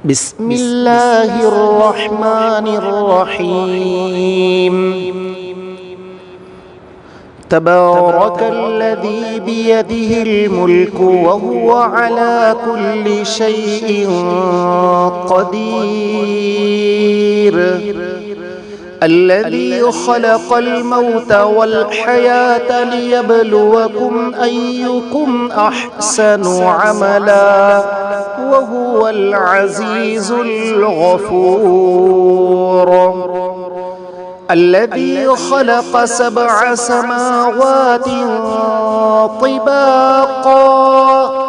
بسم الله الرحمن الرحيم. تبارك الذي بيده الملك وهو على كل شيء قدير، الذي خلق الموت والحياة ليبلوكم أيكم أحسن عملا وهو العزيز الغفور، الذي خلق 7 سماوات طباقا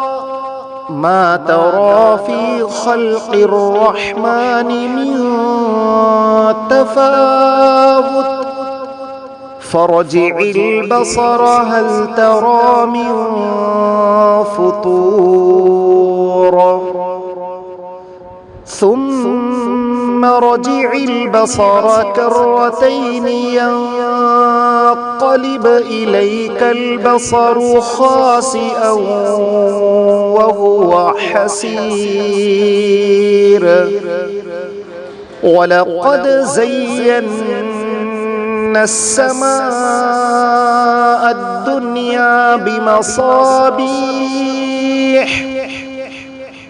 ما ترى في خلق الرحمن من تفاوت فارجع البصر هل ترى من فطور ثم رجع البصر كرتين ينقلب إليك البصر خاسئا وهو حسير، ولقد زينا السماء الدنيا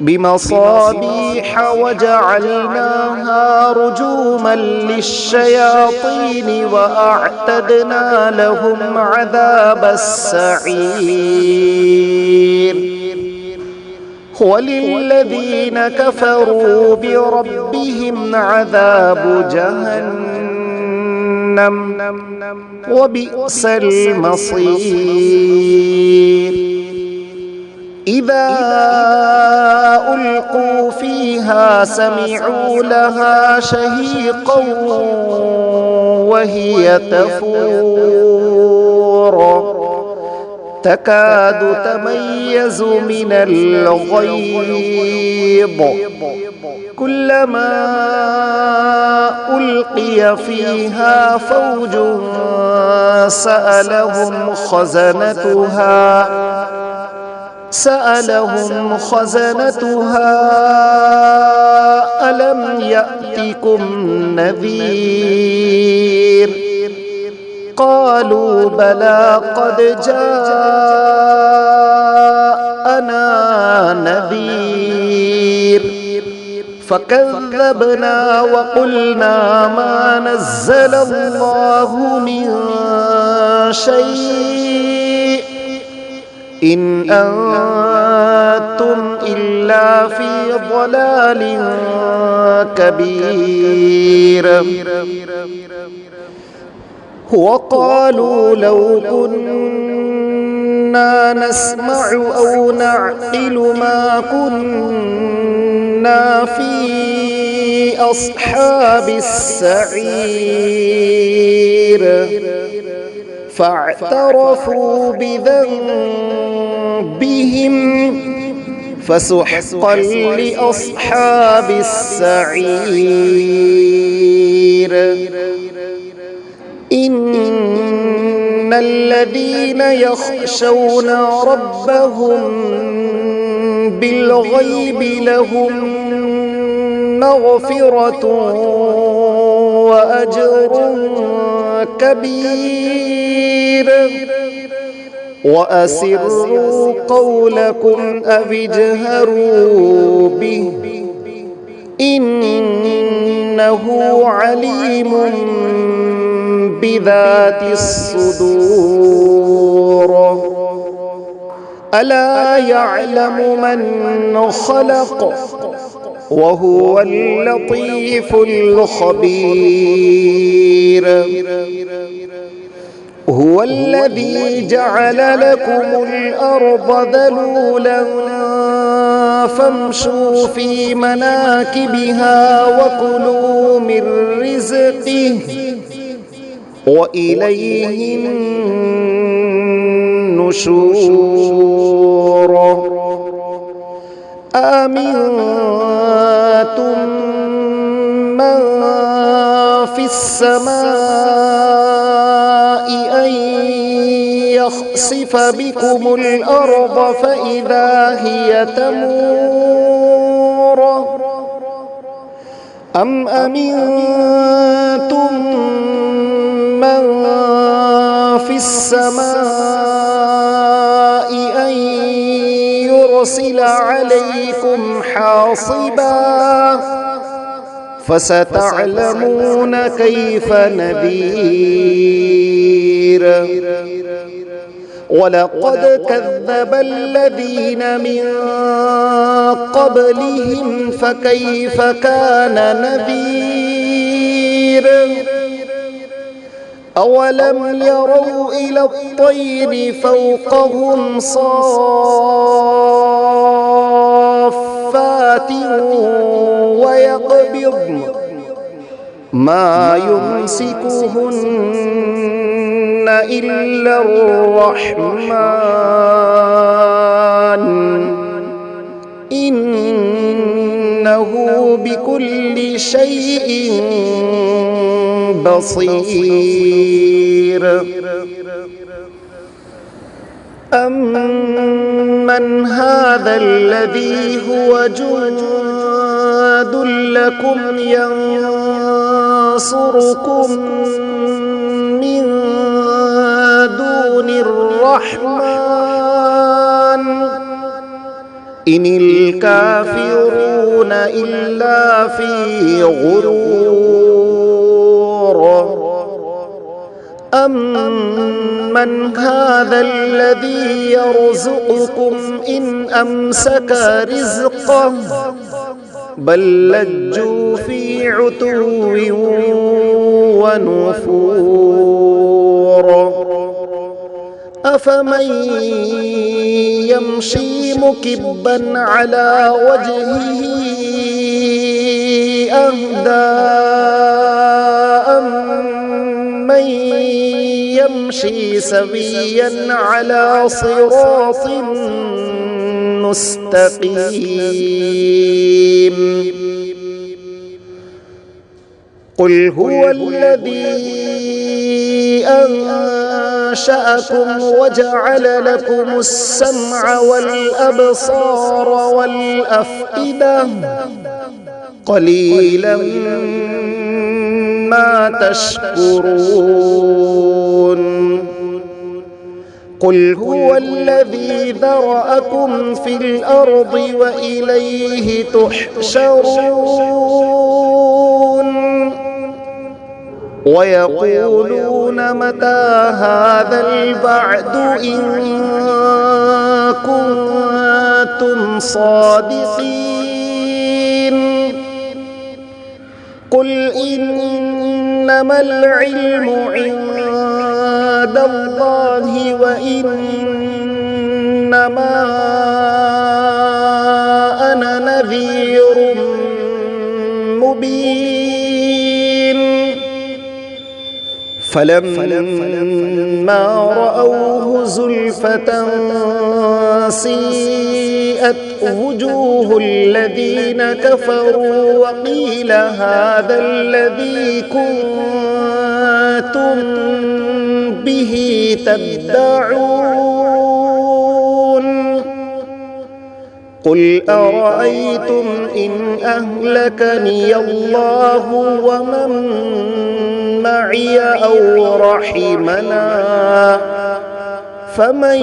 بمصابيح وجعلناها رجوما للشياطين وأعتدنا لهم عذاب السعير، وللذين كفروا بربهم عذاب جهنم وبئس المصير. إذا ألقوا فيها سمعوا لها شهيقا وهي تفور تكاد تميز من الغيظ، كلما ألقي فيها فوج سألهم خزنتها ألم يأتكم نذير؟ قالوا بلى قد جاءنا نذير، فكذبنا وقلنا ما نزل الله من شيء إن أنتم إلا في ضلال كبير. وقالوا لو كنا نسمع أو نعقل ما كنا في أصحاب السعير، فاعترفوا بذنبهم فسحقا لأصحاب السعير. إن الذين يخشون ربهم بالغيب لهم مغفرة وأجر كبير. وأسروا قولكم أو اجهروا به إنه عليم بذات الصدور. ألا يعلم من خلق وهو اللطيف الخبير. هو الذي جعل لكم الأرض ذلولا فامشوا في مناكبها وكلوا من رزقه وإليه النشور. أأمنتم من في السماء أن يخسف بكم الأرض فإذا هي تمور أم أمنتم من في السماء أن يرسل عليكم حاصبا فستعلمون كيف نذير ولقد كذب الذين من قبلهم فكيف كان نذير أولم يروا إلى الطير فوقهم صافات ويقبضن ما يمسكهن إلا الرحمن إنه بكل شيء بصير أمن هذا الذي هو جند لكم ينصركم من دون الرحمن إن الكافرون إلا في غرور أمن هذا الذي يرزقكم إن أمسك رزقه بل لجوا في عتو ونفور أفمن يمشي مكبا على وجهه أهدى أمن يمشي سويا على صراط مستقيم قل هو الذي أنشأكم وجعل لكم السمع والأبصار والأفئدة قليلا ما تشكرون قل هو الذي ذرأكم في الأرض وإليه تحشرون ويقولون متى هذا البعد إن كنتم صادقين قل إنما العلم عند الله وإنما أنا نذير مبين فلما رأوه زلفة سيئت وجوه الذين كفروا وقيل هذا الذي كنتم به تدعون قل أرأيتم إن أهلكني الله ومن معي أو رحمنا فمن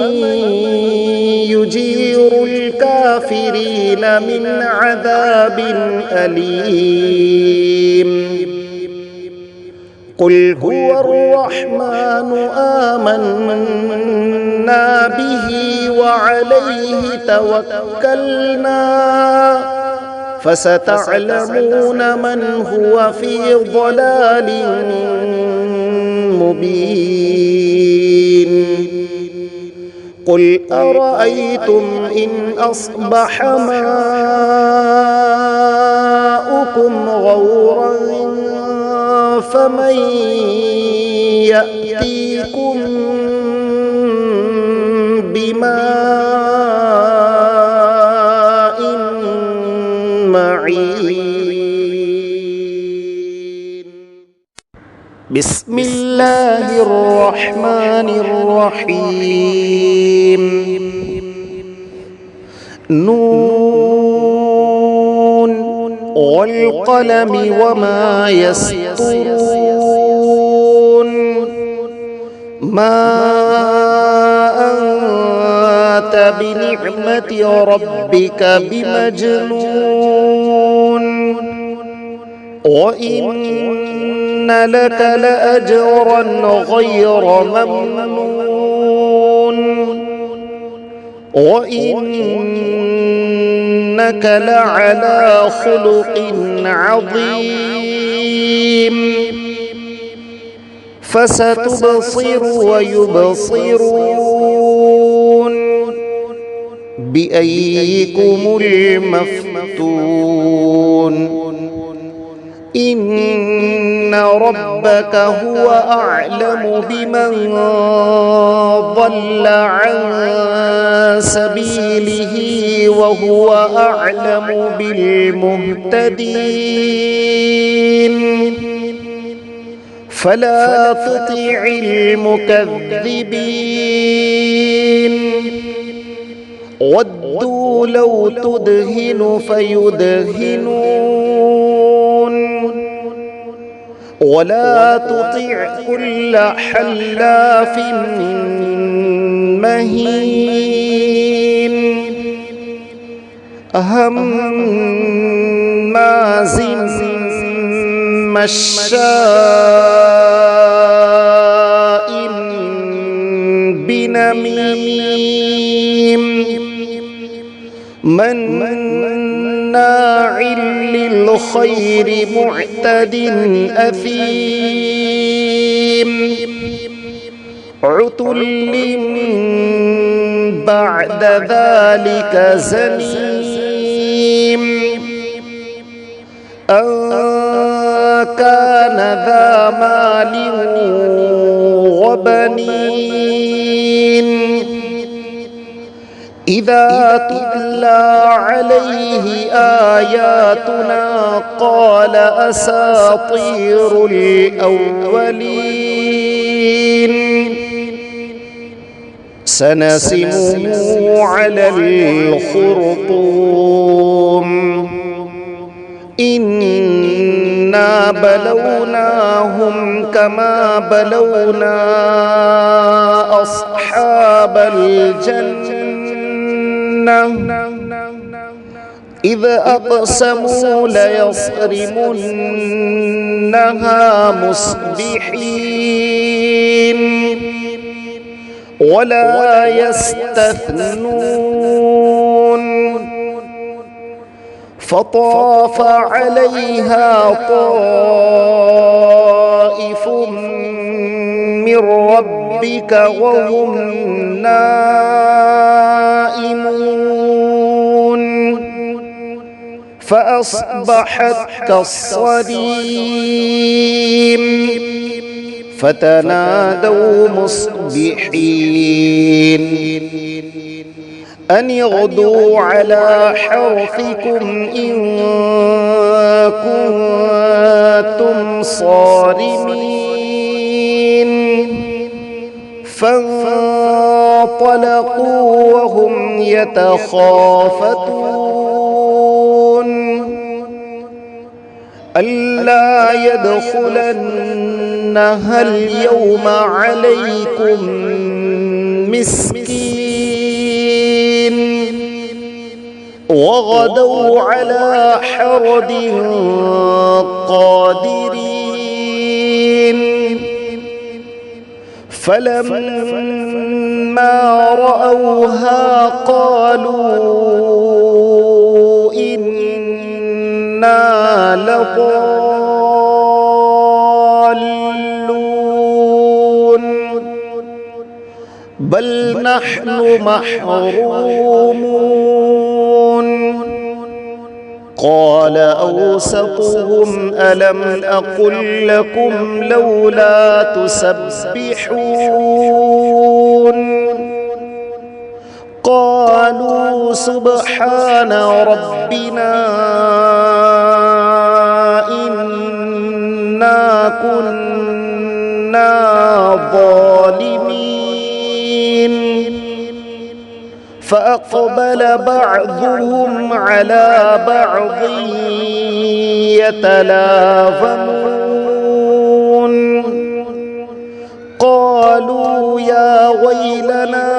يجير الكافرين من عذاب أليم قل هو الرحمن آمنا به وعليه توكلنا فستعلمون من هو في ضلال مبين قل أرأيتم إن أصبح ماؤكم غورا فمن يأتيكم بماء معين بسم الله الرحمن الرحيم نون والقلم وما يسطرون ما أنت بنعمة ربك بمجنون وإن لك لأجرا غير ممنون وإنك لعلى خلق عظيم فستبصر ويبصرون بأيكم المفتون إن ربك هو أعلم بمن ضل عن سبيله وهو أعلم بالمهتدين فلا تطع المكذبين ودوا لو تدهن فيدهنون ولا تطع كل حلاف مهين هماز مشاء بنميم مناع للخير معتد أثيم عتل بعد ذلك زنيم أن كان ذا مال وبنين إذا تتلى عليه آياتنا قال أساطير الأولين سنسمه على الخرطوم إنا بلوناهم كما بلونا أصحاب الجنة إذ أقسموا ليصرمنها مصبحين ولا يستثنون فطاف عليها طائف من ربك وهم نائمون فأصبحت كالصريم فتنادوا مصبحين أن اغدوا على حرثكم إن كنتم صارمين فانطلقوا وهم يتخافتون ألا يدخلنها اليوم عليكم مسكين وغدوا على حرد قادرين فلما رأوها قالوا إنا لضالون بل نحن محرومون قال أوسطهم ألم أقل لكم لولا تسبحون قالوا سبحان ربنا إنا كنا ظالمين فأقبل بعضهم على بعض يتلاومون قالوا يا ويلنا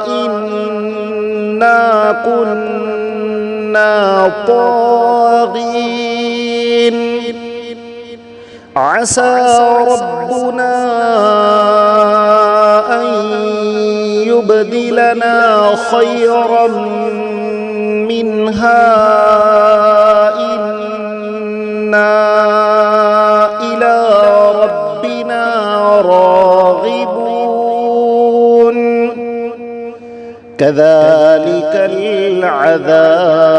إنا كنا طاغين عسى ربنا أن يبدلنا خيرا منها إنا إلى ربنا راغبون كذلك العذاب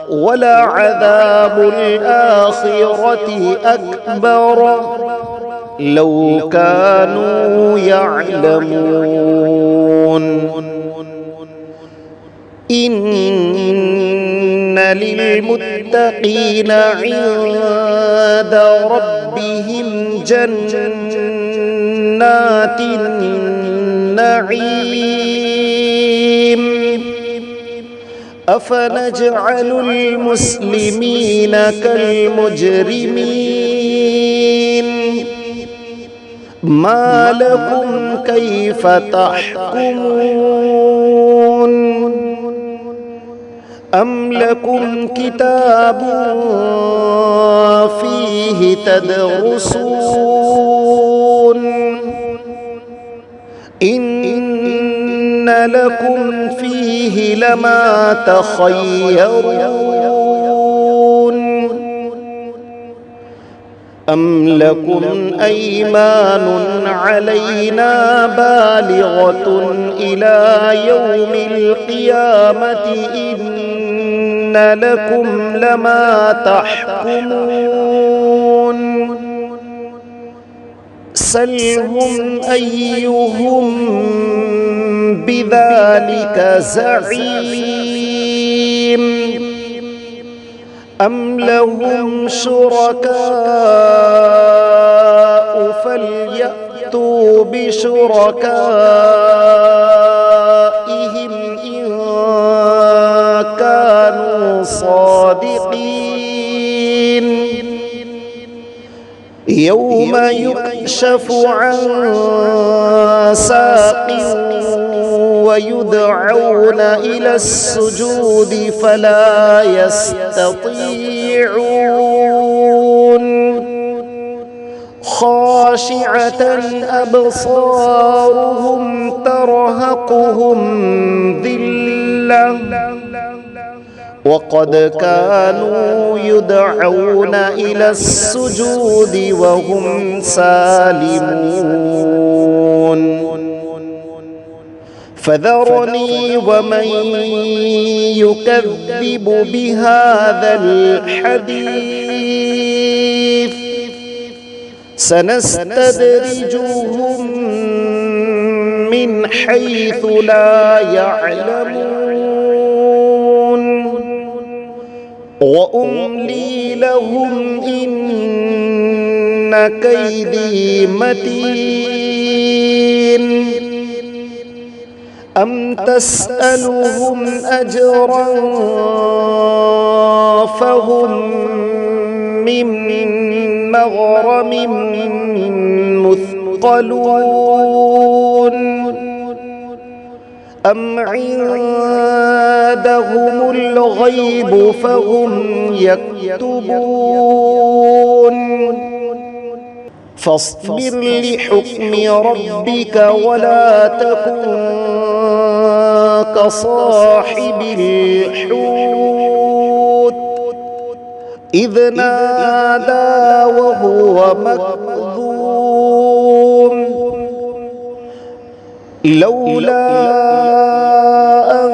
ولعذاب الآخرة أكبر لو كانوا يعلمون إن للمتقين عند ربهم جنات النعيم أفنجعل المسلمين كالمجرمين ما لكم كيف تحكمون أم لكم كتاب فيه تدرسون إن لكم فيه لما تخيرون أم لكم أيمان علينا بالغة إلى يوم القيامة إن لكم لما تحكمون سلهم أيهم بذلك زعيم أم لهم شركاء فليأتوا بشركائهم إن كانوا صادقين يوم يكشف عن ساق ويدعون إلى السجود فلا يستطيعون خاشعة أبصارهم ترهقهم ذلة وقد كانوا يدعون إلى السجود وهم سالمون فذرني ومن يكذب بهذا الحديث سنستدرجهم من حيث لا يعلمون وأملي لهم إن كيدي متين أم تسألهم أجرا فهم من مغرم مثقلون أم عندهم الغيب فهم يكتبون فاصبر لحكم ربك ولا تكن كصاحب الحوت إذ نادى وهو مكظوم لولا أن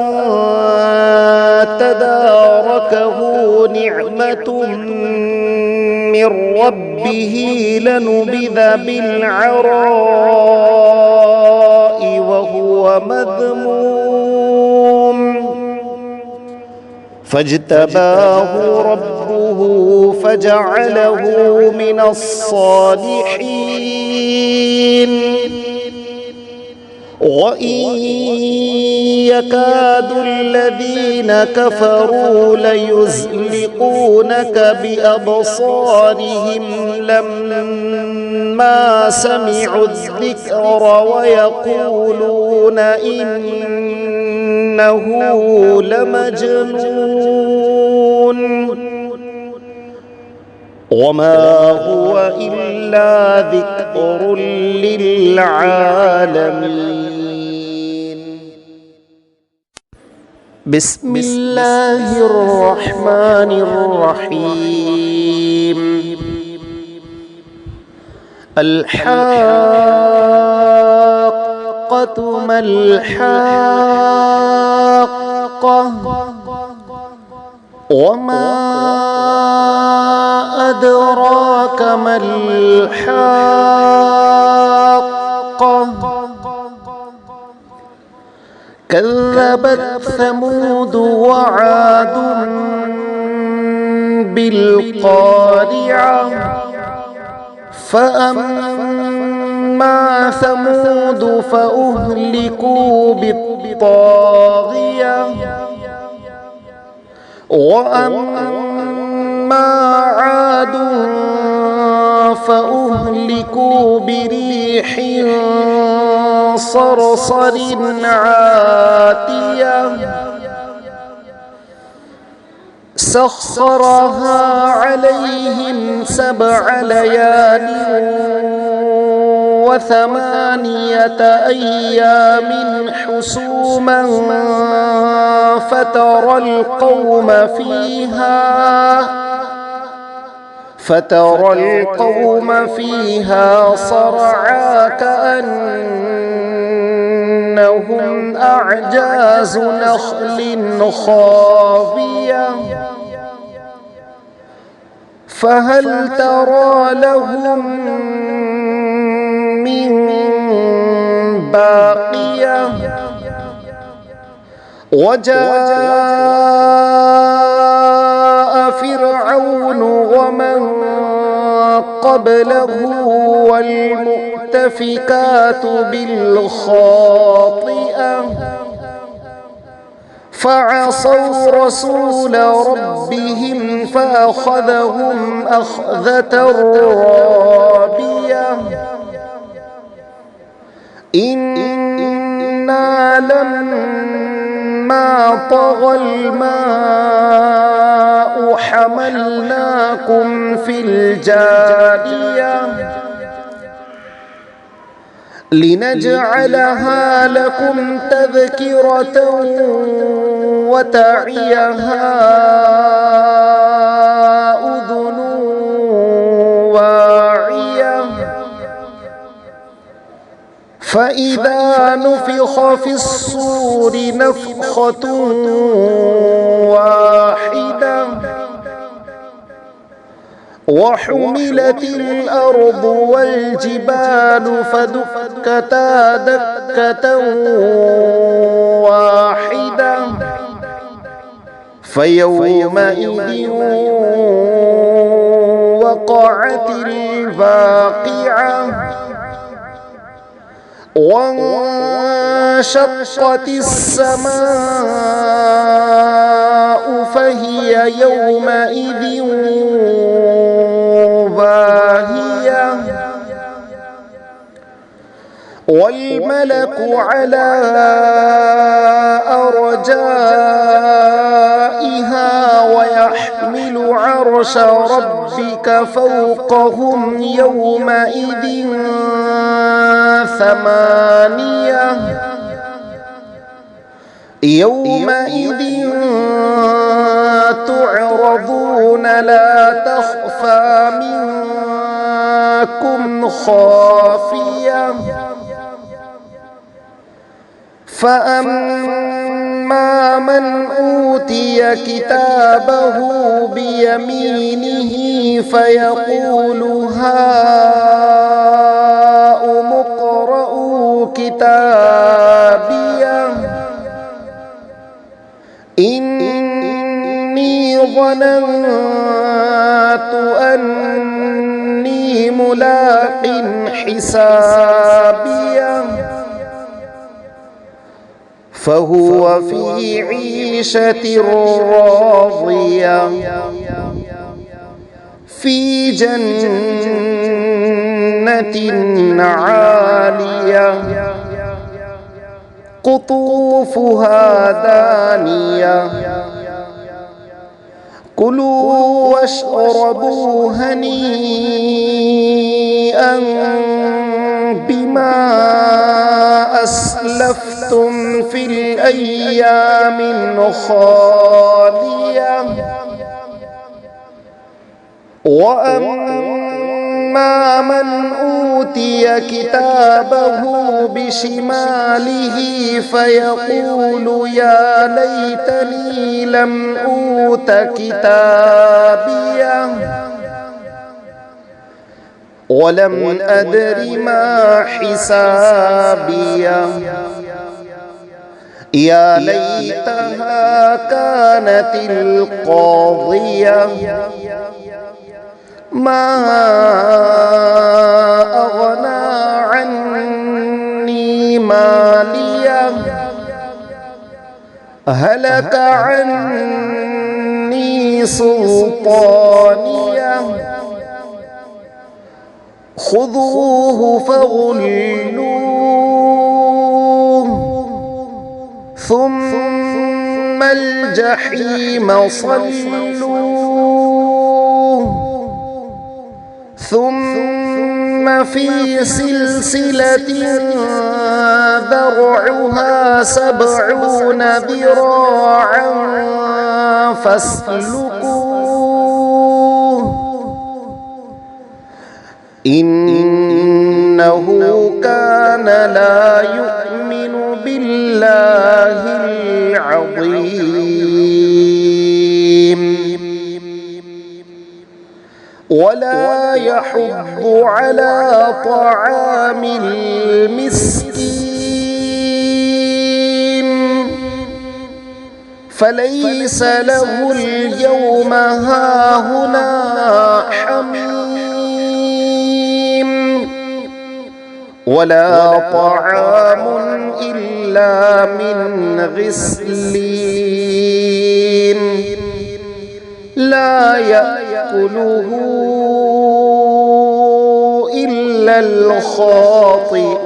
تداركه نعمة من ربه لنبذ بالعراء وهو مذموم فاجتباه ربه فجعله من الصالحين وإن يكاد الذين كفروا ليزلقونك بأبصارهم لما سمعوا الذكر ويقولون إنه لمجنون وما هو إلا ذكر للعالمين. بسم الله الرحمن الرحيم. الحاقة ما الحاقة وما أدراك ما الحاقة كذبت ثمود وعاد بالقارعة فأما ثمود فأهلكوا بالطاغية وأما عاد فأهلكوا بريح صرصر عاتية سخرها عليهم 7 ليال و8 أيام حسوما فترى القوم فيها صرعى كأنهم أعجاز نخل خاوية فهل ترى لهم من باقية وجاء فرعون ومن قبله والمؤتفكات بالخاطئة فعصوا رسول ربهم فأخذهم أخذة رابية إنا لما طغى الماء حملناكم في الجارية لنجعلها لكم تذكرة وتعيها أذن واعية فإذا نفخ في الصور نفخة واحدة وحملت الأرض والجبال فدكتا دكة واحدة فيومئذ وقعت الواقعة وانشقت السماء فهي يومئذ واهية والملك على أرجائها ويحمل عرش ربك فوقهم يومئذ 8 يومئذ تعرضون لا تخفى منكم خافية فأما من أوتي كتابه بيمينه فيقول هاؤم اقرءوا كتابيه إني ظننت أني ملاق حسابيه فهو في عيشة راضية في جنة عالية قطوفها دانية كلوا واشربوا هنيئا بما أسلفتم في الأيام الخالية وأما من أوتي كتابه بشماله فيقول يا ليتني لم أوت كتابيه ولم أدر ما حسابيه يا ليتها كانت القاضية ما أغنى عني ماليه هلك عني سلطانيه خذوه فغلوه ثم الجحيم صلوه ثم في سلسلة ذرعها 70 ذراعا فاسلكوه إنه كان لا يؤمن بالله العظيم ولا يحض على طعام المسكين فليس له اليوم هاهنا حميم ولا طعام إلا من غسلين لا يأكله إلا الخاطئون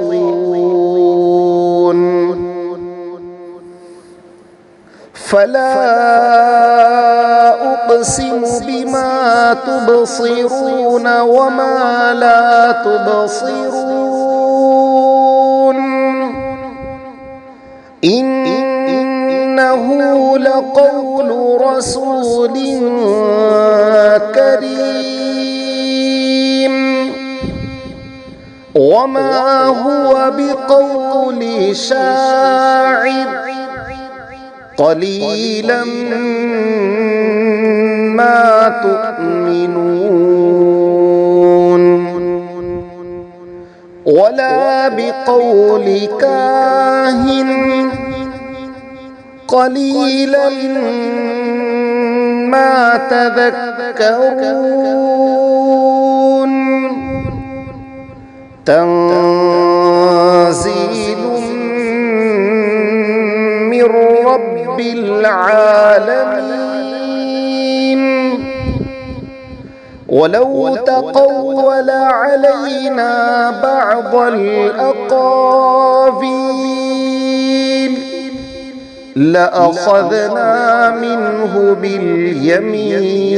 فلا أقسم بما تبصرون وما لا تبصرون إنه لقول رسول كريم وما هو بقول شاعر قليلا ما تؤمنون ولا بقول كاهن قليلا ما تذكرون تنزيل من رب العالمين ولو تقول علينا بعض الأقاويل لأخذنا منه باليمين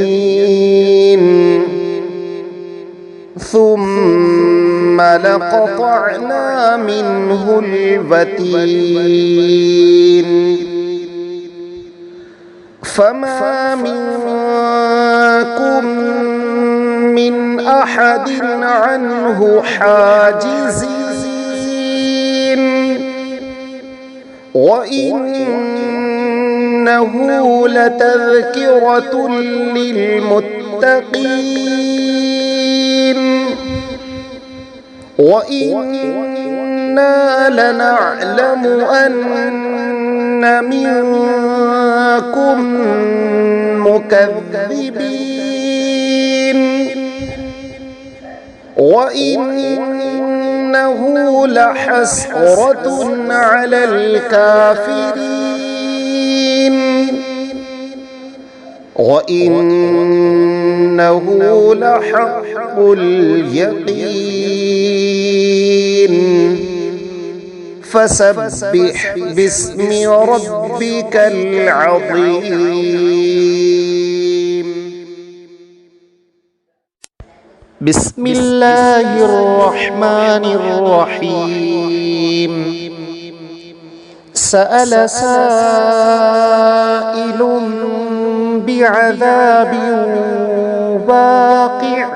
ثم لقطعنا منه الوتين فما منكم من أحد عنه حاجزين وإنه لتذكرة للمتقين وإنا لنعلم أن منكم مكذبين وإنه لحسرة على الكافرين وإنه لحق اليقين فسبح باسم ربك العظيم. بسم الله الرحمن الرحيم. سأل سائل بعذاب واقع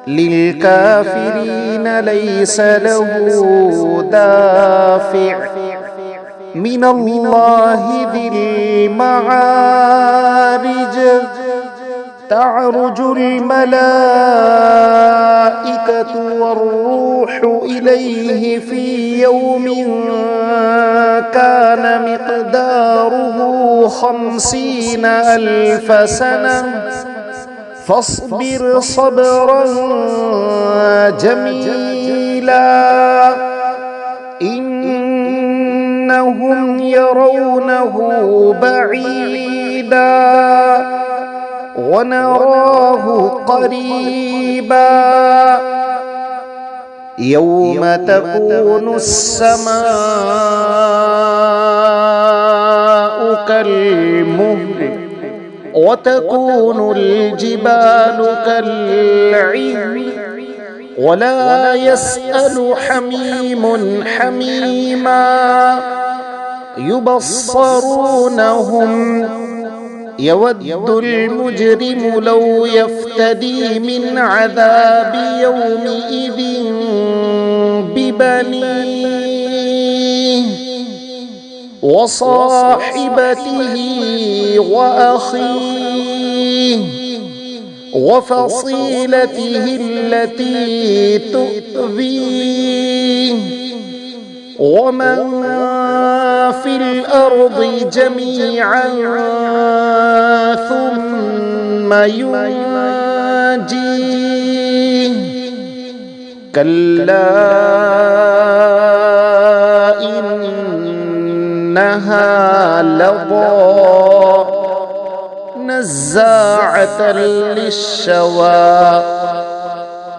للكافرين ليس له دافع من الله ذي المعارج تعرج الملائكة والروح إليه في يوم كان مقداره 50,000 سنة فاصبر صبرا جميلا إنهم يرونه بعيدا ونراه قريبا يوم تكون السماء كالمهل وتكون الجبال كالعهن ولا يسأل حميم حميما يبصرونهم يود المجرم لو يفتدي من عذاب يومئذ ببنيه وصاحبته وأخيه وفصيلته التي تؤذيه ومن في الأرض جميعا ثم ينجيه كلا إنها لظى نزاعة للشوى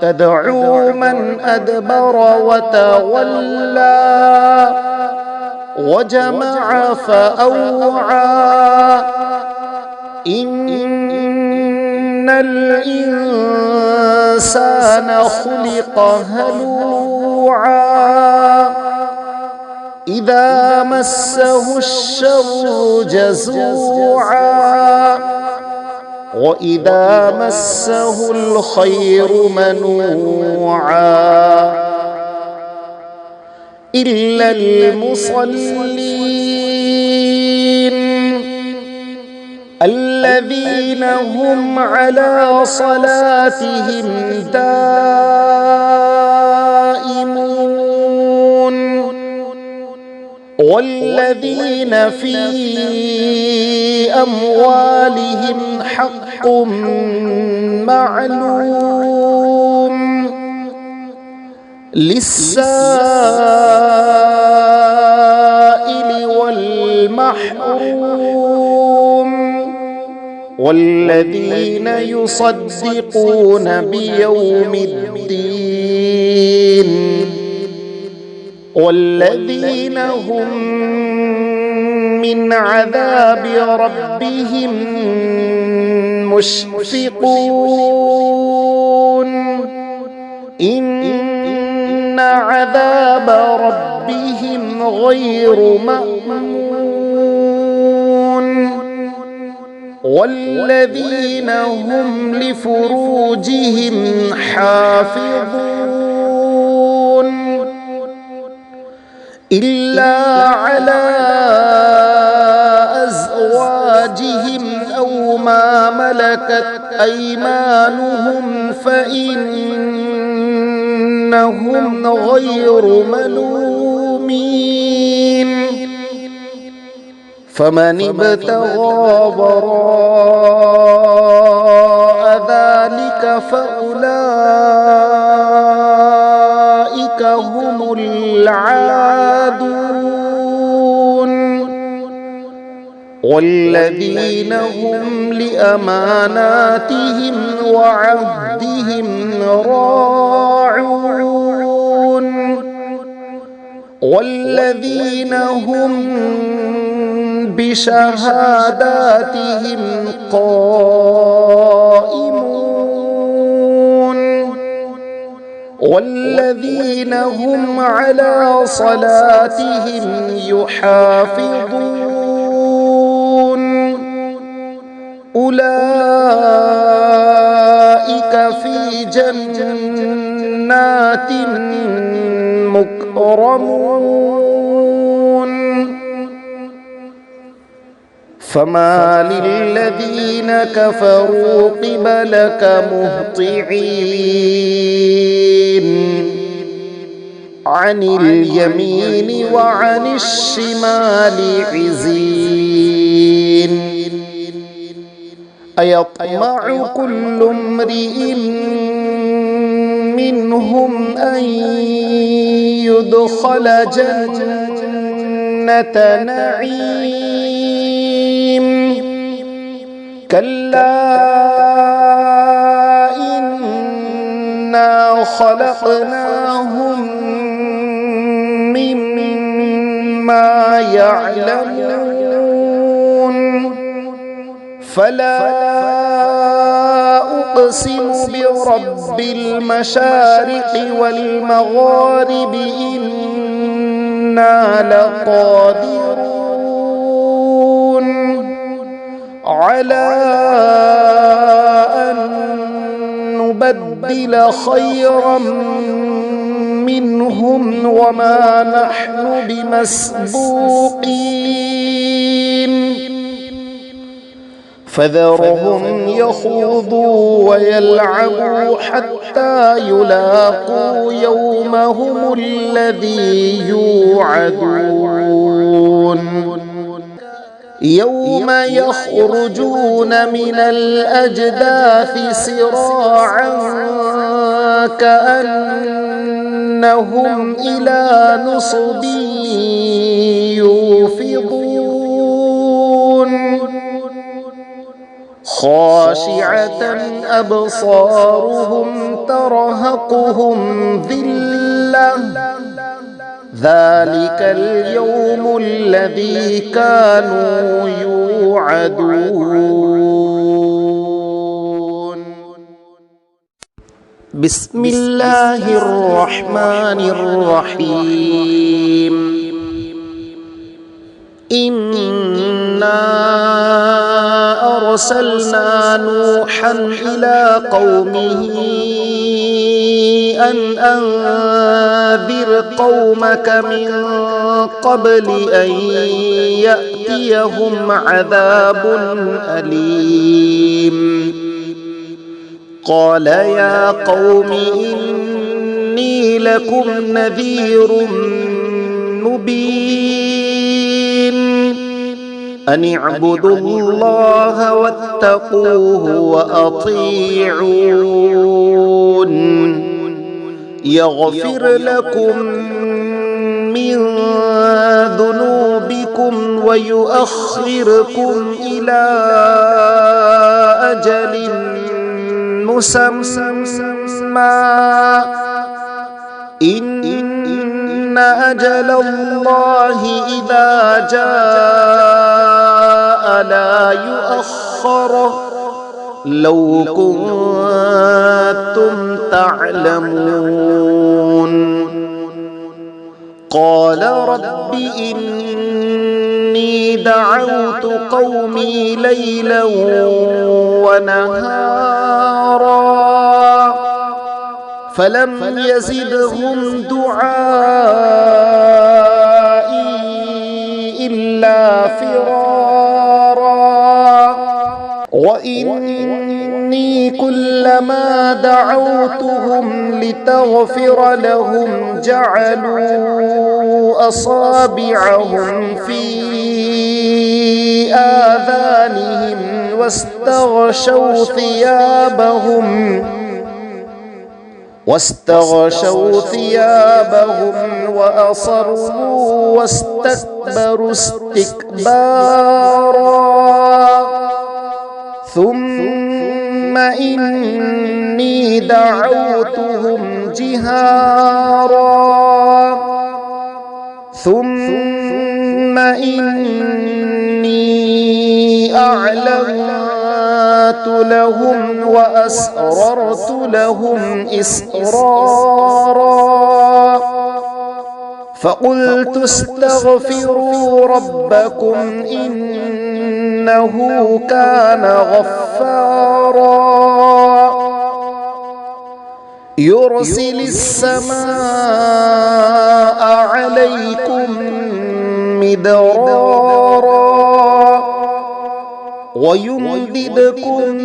تدعو من أدبر وتولى وجمع فأوعى إن الإنسان خلق هلوعا إذا مسه الشر جزوعا وإذا مسه الخير منوعا إلا المصلين الذين هم على صلاتهم دائمون والذين في أموالهم حق معلوم للسائل والمحروم والذين يصدقون بيوم الدين والذين هم من عذاب ربهم مشفقون إن عذاب ربهم غير مأمون والذين هم لفروجهم حافظون إلا على أزواجهم أو ما ملكت أيمانهم فإنهم غير ملومين فمن ابتغى وراء ذلك فأولئك العادون والذين هم لأماناتهم وعهدهم راعون والذين هم بشهاداتهم قائمون والذين هم على صلاتهم يحافظون أولئك في جنات مكرمون فما للذين كفروا قبلك مهطعين عن اليمين وعن الشمال عزين أيطمع كل امرئ منهم أن يدخل جنة نعيم كلا إنا خلقناهم مما يعلمون فلا أقسم برب المشارق والمغارب إنا لقادرون على أن نبدل خيرا منهم وما نحن بمسبوقين فذرهم يخوضوا ويلعبوا حتى يلاقوا يومهم الذي يوعدون يوم يخرجون من الأجداث سراعا كأنهم إلى نصب يوفضون خاشعة أبصارهم ترهقهم ذلة ذلك اليوم الذي كانوا يوعدون بسم الله الرحمن الرحيم إنا أرسلنا نوحا إلى قومه أن أنذر قومك من قبل أن يأتيهم عذاب أليم قال يا قوم إني لكم نذير مبين أن اعبدوا الله واتقوه وأطيعون يغفر لكم من ذنوبكم ويؤخركم إلى أجل مسمى إن أجل الله إذا جاء لا يؤخر لو كنتم تعلمون قال رب إني دعوت قومي ليلا ونهارا فلم يزدهم دعائي إلا فرارا وإني كلما دعوتهم لتغفر لهم جعلوا أصابعهم في آذانهم واستغشوا ثيابهم وأصروا واستكبروا استكبارا ثم إني دعوتهم جهارا ثم إني أعلنت لهم وأسررت لهم إسرارا فقلت استغفروا ربكم إنه كان غفارا يرسل السماء عليكم مدرارا ويمددكم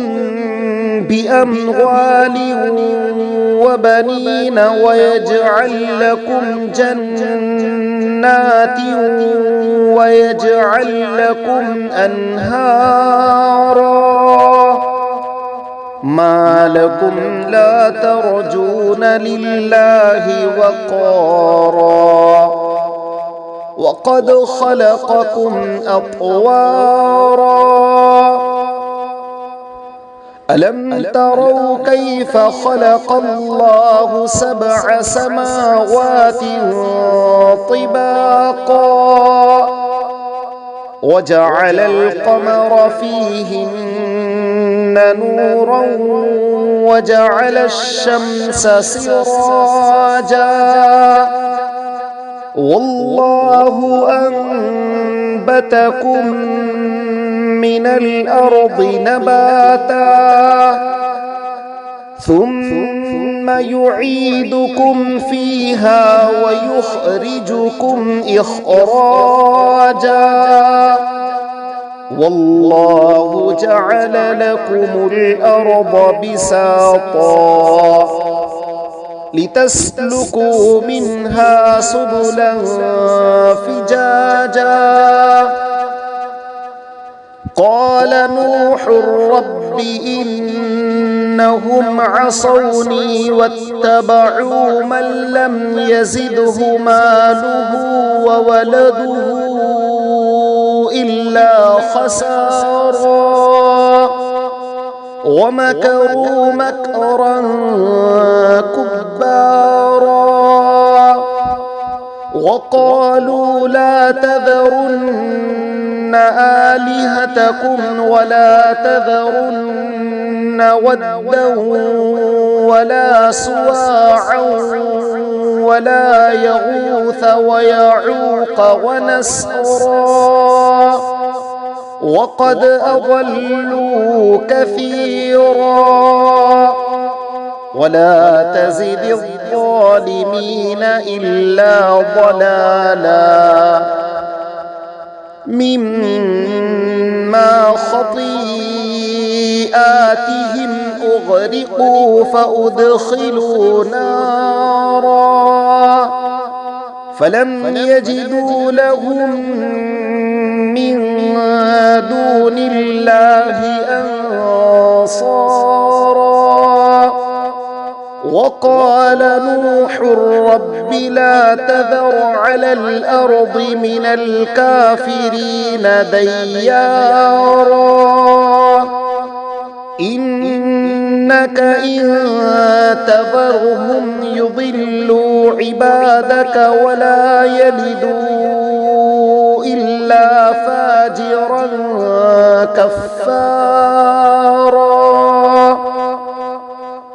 بأموال وبنين ويجعل لكم جنات ويجعل لكم أنهارا ما لكم لا ترجون لله وقارا وقد خلقكم أطوارا ألم تروا كيف خلق الله 7 سماوات طباقا وجعل القمر فيهن نورا وجعل الشمس سراجا والله أنبتكم من الأرض نباتا ثم يعيدكم فيها ويخرجكم إخراجا والله جعل لكم الأرض بساطا لتسلكوا منها سبلا فجاجا قال نوح رب إنهم عصوني واتبعوا من لم يزده ماله وولده إلا خسارا ومكروا مكرا كبارا وقالوا لا تذرن آلهتكم ولا تذرن ودا ولا سواعا ولا يغوث ويعوق ونسرا وقد أضلوا كثيرا ولا تزد الظالمين إلا ضلالا مما خطيئاتهم أغرقوا فأدخلوا نارا فلم يجدوا لهم من دون الله أنصارا وقال نوح رب لا تذر على الأرض من الكافرين ديارا إنك إن تذرهم يضلوا عبادك ولا يلدوا إلا فاجرا كفارا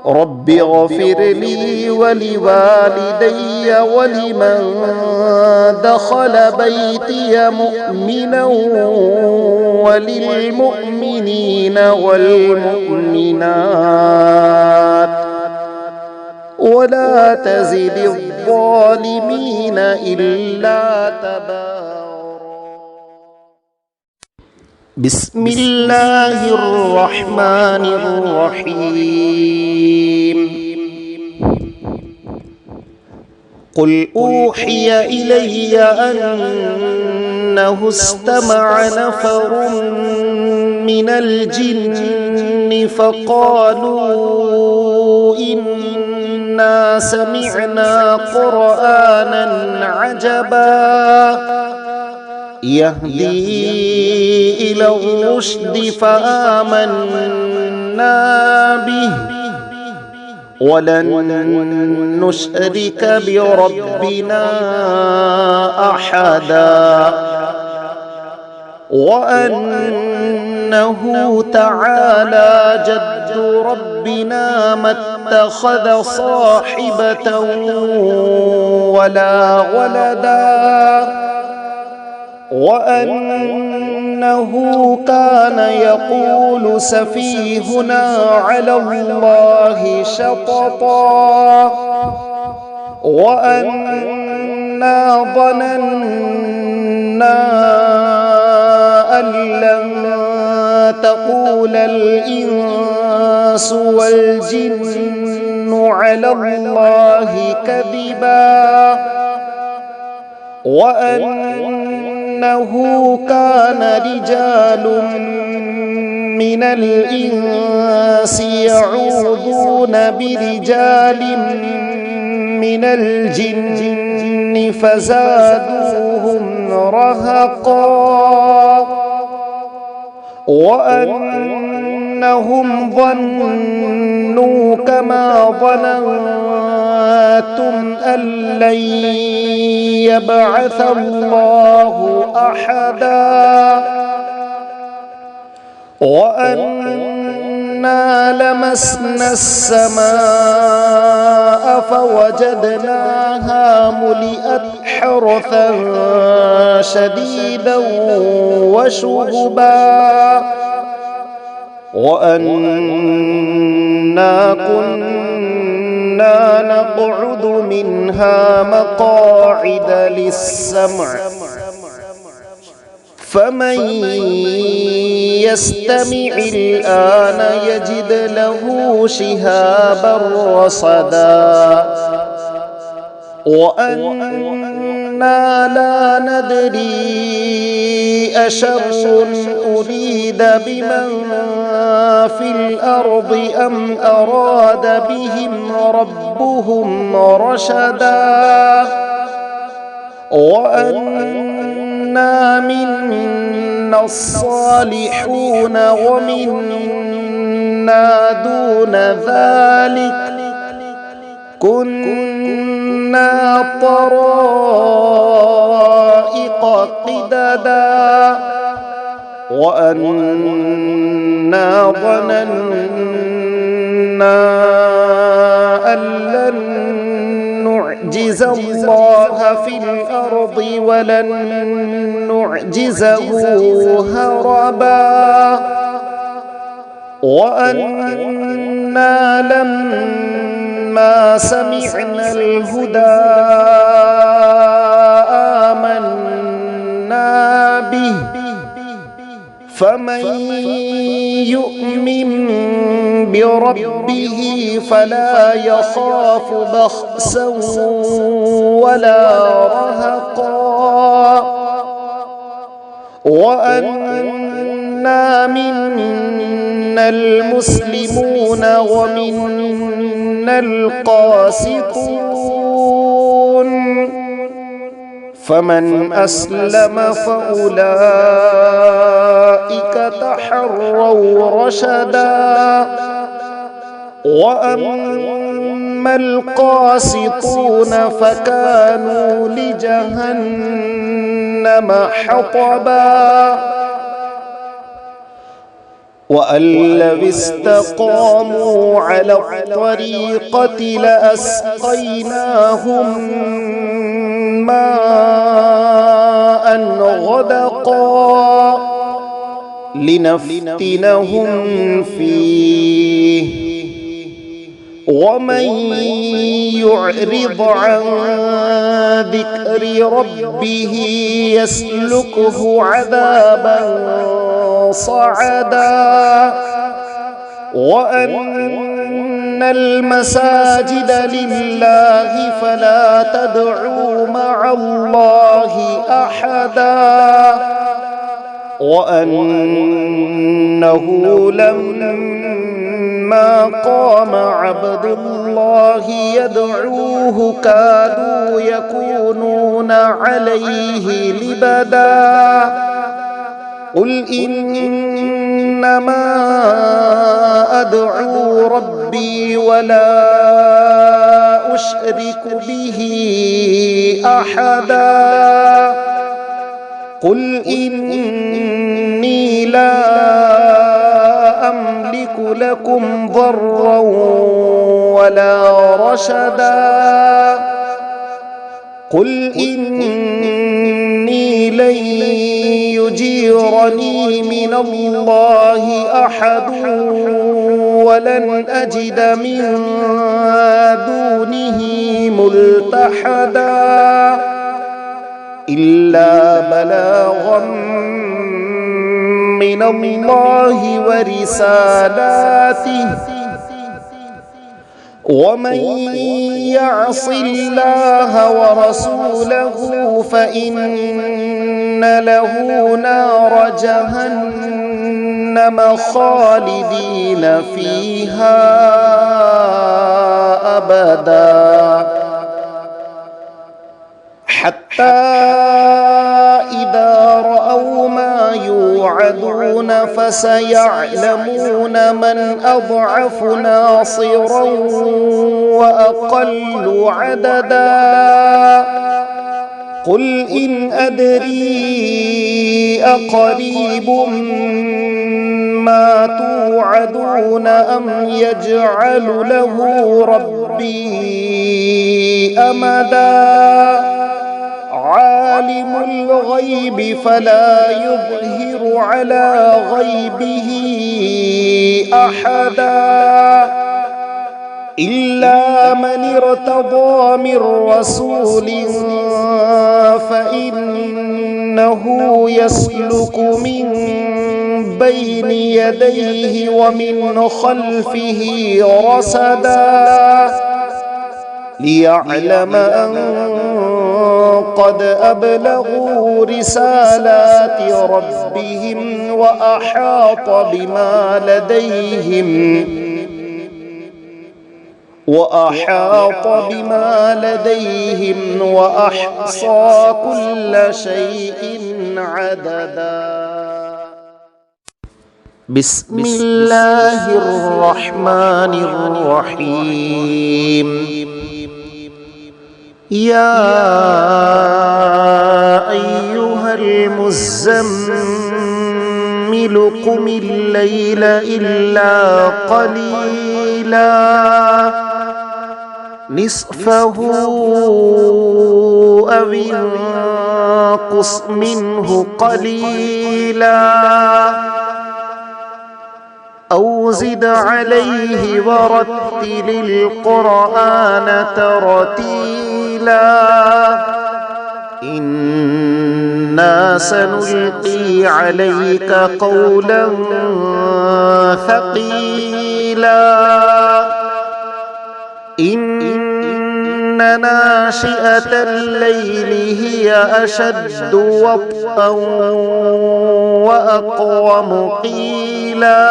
رب اغفر لي ولوالدي ولمن دخل بيتي مؤمنا وللمؤمنين والمؤمنات ولا تزد الظالمين إلا تبارا بسم الله الرحمن الرحيم قل أوحي إلي أنه استمع نفر من الجن فقالوا إنا إنا سمعنا قرآنا عجبا يهدي إلى الرشد فآمنا به ولن نشرك بربنا أحدا وأنه تعالى جد ربنا ما اتخذ صاحبة ولا ولدا وأنه كان يقول سفيهنا على الله شططا وأنا ظننا أن لن تقول الإنس والجن على الله كذبا وأنه كان رجال من الإنس يعوذون برجال من الجن فزادوهم رهقا وأنهم ظنوا كما ظننتم أن لن يبعث الله أحدا وأنا لمسنا السماء فوجدناها ملئت حرثا شديدا وشهبا وأنا كنا نقعد منها مقاعد للسمع فمن يستمع الآن يجد له شهابا رصدا وأنا لا ندري أشر أريد بمن في الأرض أم أراد بهم ربهم رشدا وأنا منا الصالحون ومنا دون ذلك كنا طرائق قددا وأنا ظننا أن لن نعجز الله في الأرض ولن نعجزه هربا وأنا لما سمعنا الهدى آمنا به فمن يؤمن بربه فلا يخاف بخسا ولا رهقا وأنا منا المسلمون ومنا القاسطون فمن أسلم فأولئك تحروا رشدا وأما القاسطون فكانوا لجهنم حطبا وأن لو استقاموا على الطريقة لأسقيناهم ماء غدقا لنفتنهم فيه ومن يعرض عن ذكر ربه يسلكه عذابا صعدا وأن المساجد لله فلا تدعوا مع الله أحدا وأنه لما فلما قام عبد الله يدعوه كادوا يكونون عليه لبدا قل إنما أدعو ربي ولا أشرك به أحدا قل إني لا أملك لكم ضرا ولا رشدا قل إني لن يجيرني من الله أحد ولن أجد من دونه ملتحدا إلا بلاغا من الله ورسالاته ومن يعص الله ورسوله فإن له نار جهنم خالدين فيها أبدا حتى إذا رأوا ما يوعدون فسيعلمون من أضعف ناصرا وأقل عددا قل إن أدري أقريب ما توعدون أم يجعل له ربي أمدا عالم الغيب فلا يظهر على غيبه أحدا إلا من ارتضى من رسول فإنه يسلك من بين يديه ومن خلفه رصدا ليعلم أن قد أبلغوا رسالات ربهم وأحاط بما لديهم وأحصى كل شيء عددا بسم الله الرحمن الرحيم يا أيها المزمل قم الليل إلا قليلا نصفه أو انقص منه قليلا أو زد عليه ورتل القرآن ترتيلا إنا سنلقي عليك قولا ثقيلا إن ناشئة الليل هي أشد وطئا وأقوم قيلا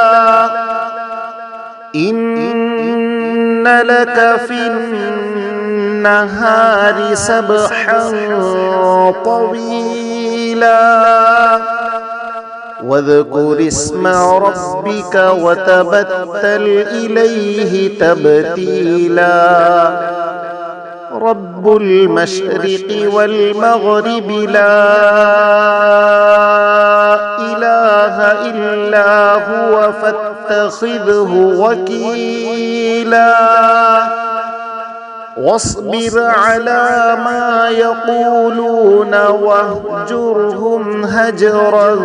إن لك في النهار سبحا طويلا واذكر اسم ربك وتبتل إليه تبتيلا رب المشرق والمغرب لا إله إلا هو فاتخذه وكيلا واصبر على ما يقولون واهجرهم هجرا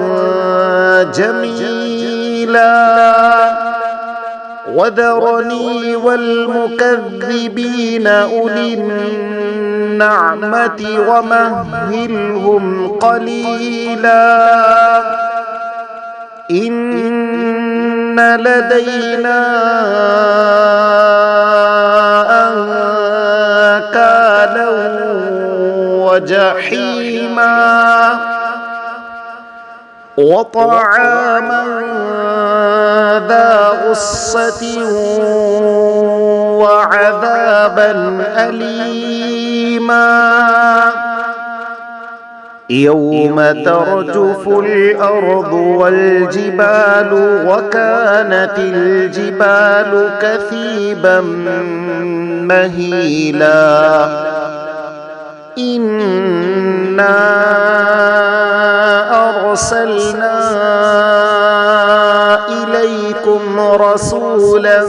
جميلا وذرني والمكذبين أولي النعمة ومهلهم قليلا إن لدينا أنكالا وجحيما وطعاما ذا غصة وعذابا أليما يوم ترجف الأرض والجبال وكانت الجبال كثيبا مهيلا إنا أرسلنا إليكم رسولا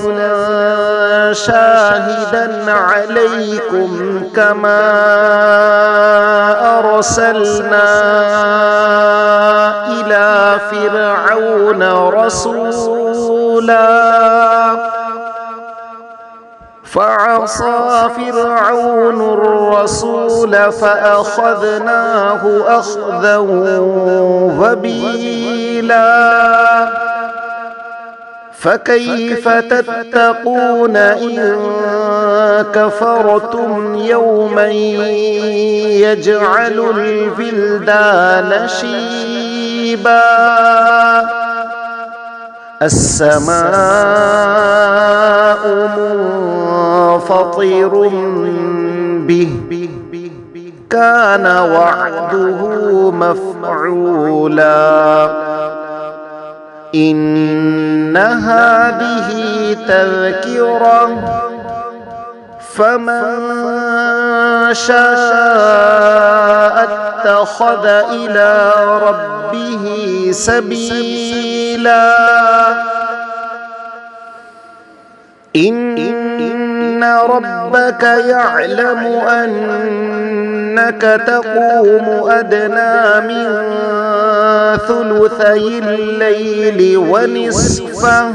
شاهدا عليكم كما أرسلنا إلى فرعون رسولا فعصى فرعون الرسول فأخذناه أخذا وبيلا فكيف تتقون إن كفرتم يوما يجعل البلدان شيبا السماء منفطر به كان وعده مفعولا إن هذه تذكرة فمن شاء اتخذ إلى ربه سبيلا إن ربك يعلم أنك تقوم أدنى من ثلثي الليل ونصفه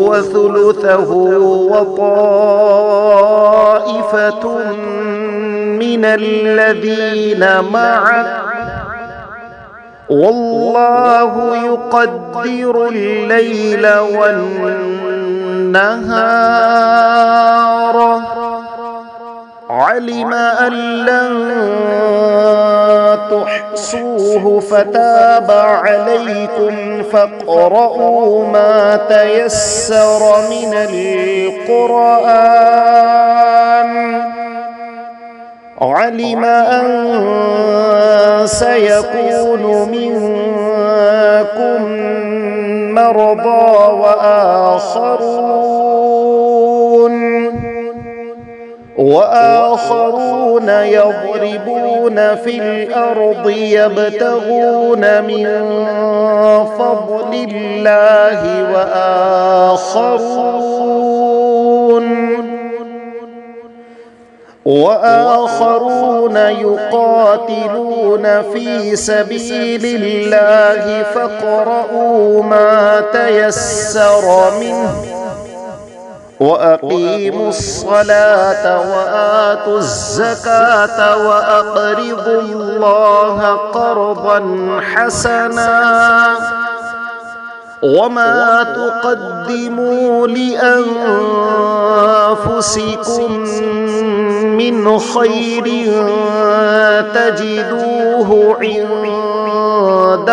وثلثه وطائفة من الذين معك والله يقدر الليل والنهار علم أن لن تحصوه فتاب عليكم فاقرؤوا ما تيسر من القرآن علم أن سيكون منكم مرضى وآخرون يضربون في الأرض يبتغون من فضل الله وآخرون يقاتلون في سبيل الله فاقرؤوا ما تيسر منه وأقيموا الصلاة وآتوا الزكاة وأقرضوا الله قرضا حسنا وما تقدموا لأنفسكم من خير تجدوه عند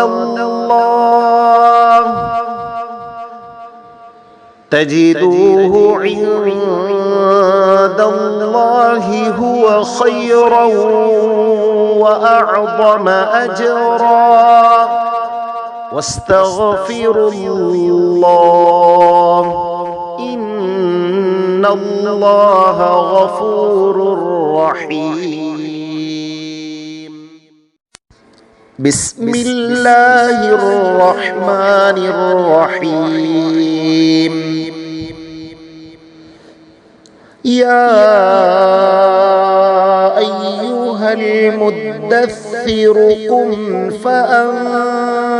الله هو خيرا وأعظم أجرا واستغفروا الله إن الله غفور رحيم. بسم الله الرحمن الرحيم. يا أيها المدثر قم فأنذر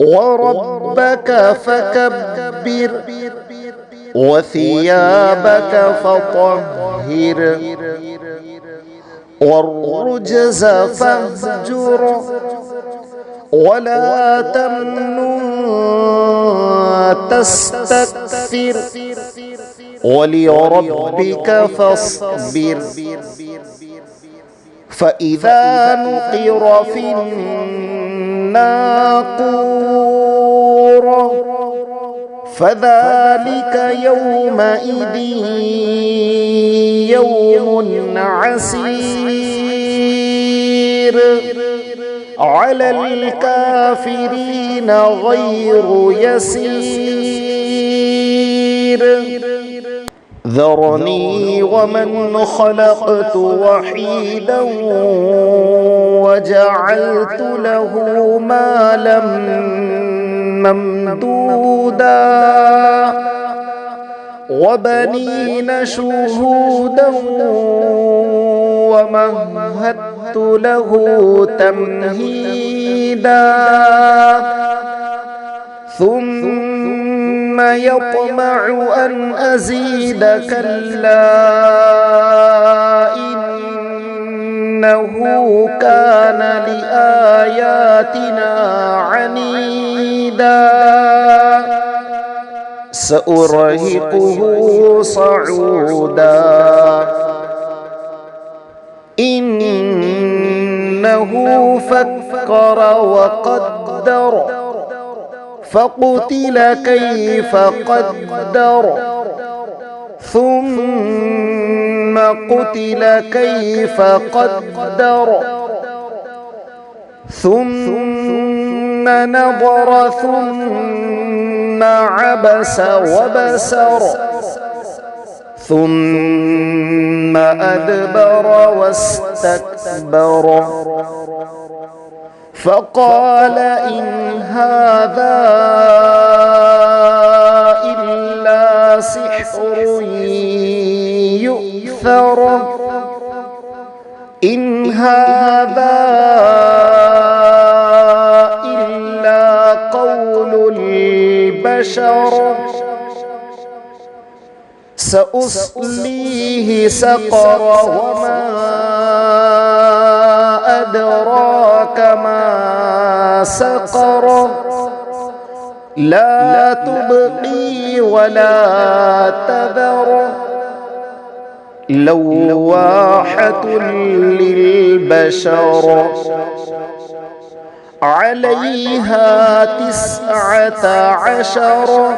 وربك فكبر وثيابك فطهر والرجز فاهجر ولا تمنن تستكثر ولربك فاصبر فإذا نقر في الناقور فذلك يومئذ يوم عسير على الكافرين غير يسير ذرني ومن خلقت وحيدا وجعلت له مالا ممدودا وبنين شهودا ومهدت له تمهيدا ثم يطمع أن أزيد كلا إنه كان لآياتنا عنيدا سأرهقه صعودا إنه فكر وقدر فقتل كيف قدر ثم قتل كيف قدر ثم نظر ثم عبس وبسر ثم أدبر واستكبر فقال إن هذا إلا سحر يؤثر إن هذا إلا قول البشر سأصليه سقر وما أدراك ما سقر لا تبقي ولا تذر لواحة للبشر عليها 19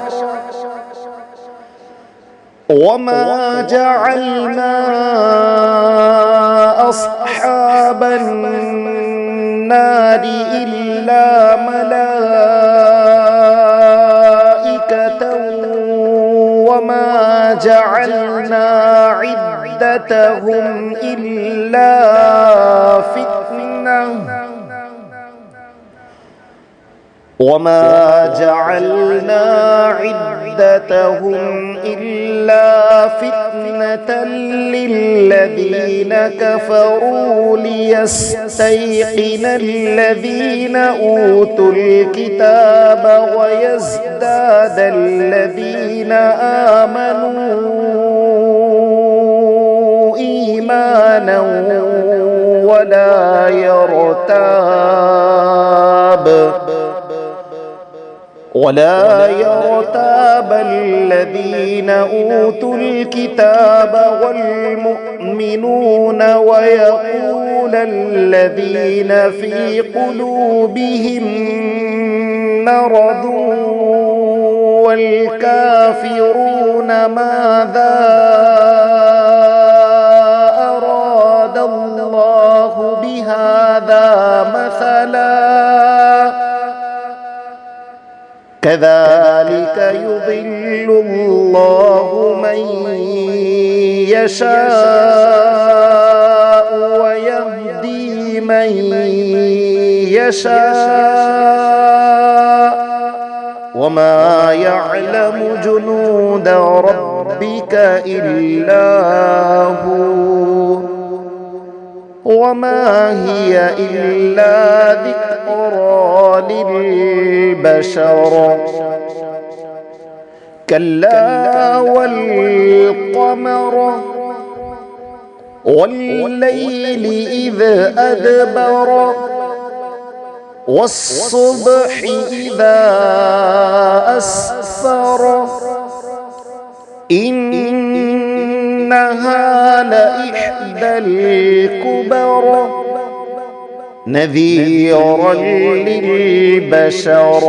وما جعلنا أصحاب النار إلا ملائكة وما جعلنا عدتهم إلا فتنة وما جعلنا عدتهم إلا فتنة للذين كفروا ليستيقن الذين أوتوا الكتاب ويزداد الذين آمنوا إيمانا ولا يرتاب الذين أوتوا الكتاب والمؤمنون ويقول الذين في قلوبهم مرض والكافرون ماذا أراد الله بهذا مثلا كذلك يضل الله من يشاء ويهدي من يشاء وما يعلم جنود ربك إلا هو وما هي إلا ذكرى للبشر كلا والقمر والليل إذ أدبر والصبح إذا أسفر إنها لإحدى الكبر نذيرا للبشر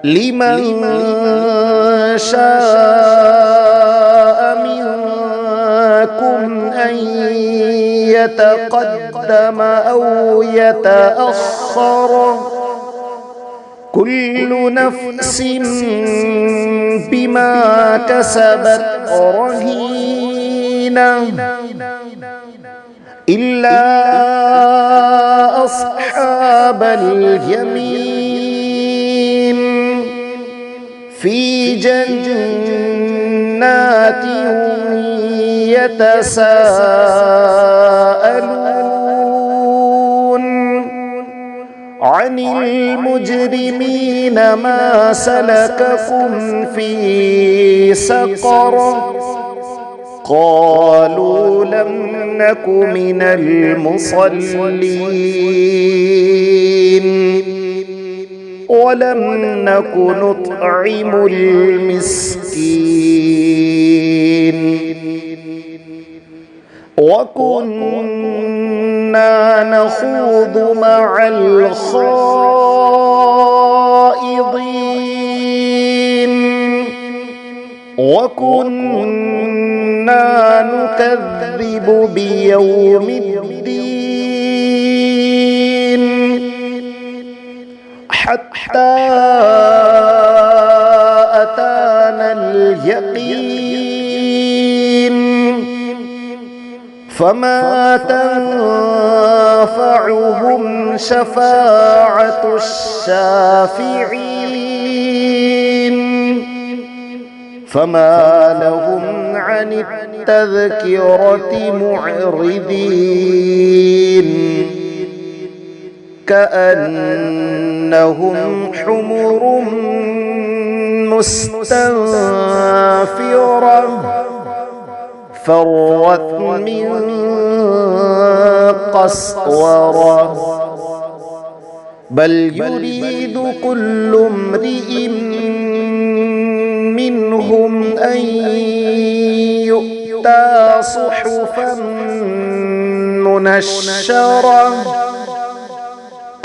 لمن شاء منكم أن يتقدم أو يتأخر كل نفس بما كسبت رهينة إلا أصحاب اليمين في جنات يتساءلون عن المجرمين ما سلككم في سقر قالوا لم نك من المصلين ولم نك نطعم المسكين وكنا نخوض مع الخائضين وكنا نكذب بيوم الدين حتى أتانا اليقين فما تنفعهم شفاعة الشافعين فما لهم عن التذكرة معرضين كأنهم حمر مستنفرة فرت من قسورة بل يريد كل امرئ منهم أن يؤتى صحفا منشرة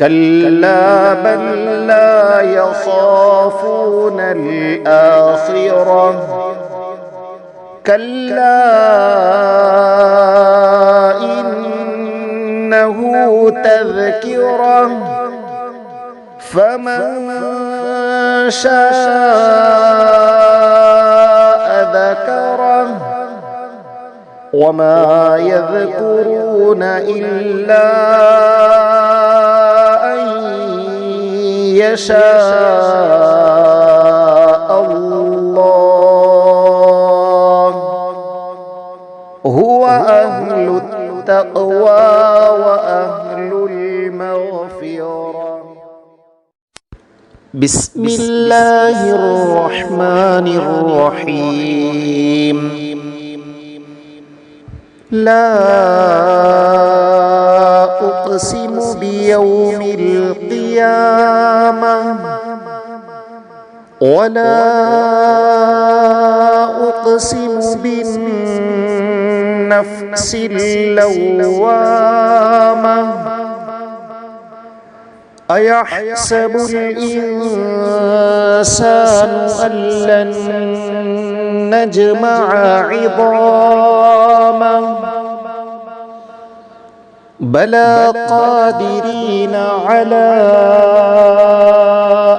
كلا بل لا يخافون الآخرة كلا إنه تذكرة فمن شاء ذكره وما يذكرون إلا أن يشاء الله هو أهل التقوى وأهل المغفرة. بسم الله الرحمن الرحيم. لا أقسم بيوم القيامة ولا أقسم بالنفس اللوامة أيحسب الإنسان أن لن نجمع عظامه بلى قادرين على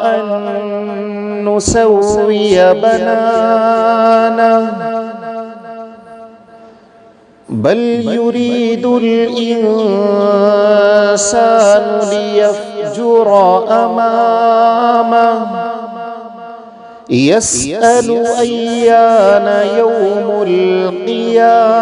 أن نسوي بنانه بل يريد الإنسان ليفجر أمامه يسأل أيان يوم القيامة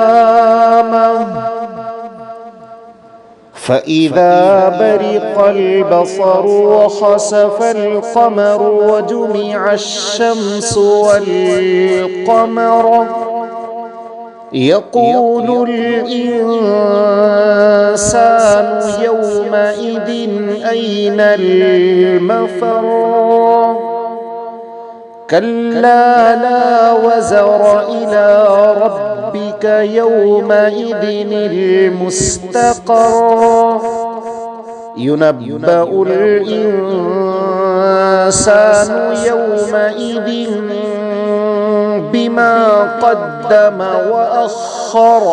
فإذا برق البصر وخسف القمر وجمع الشمس والقمر يقول الإنسان يومئذ أين المفر كلا لا وزر إلى ربك يومئذ المستقر ينبأ الإنسان يومئذ بما قدم وأخر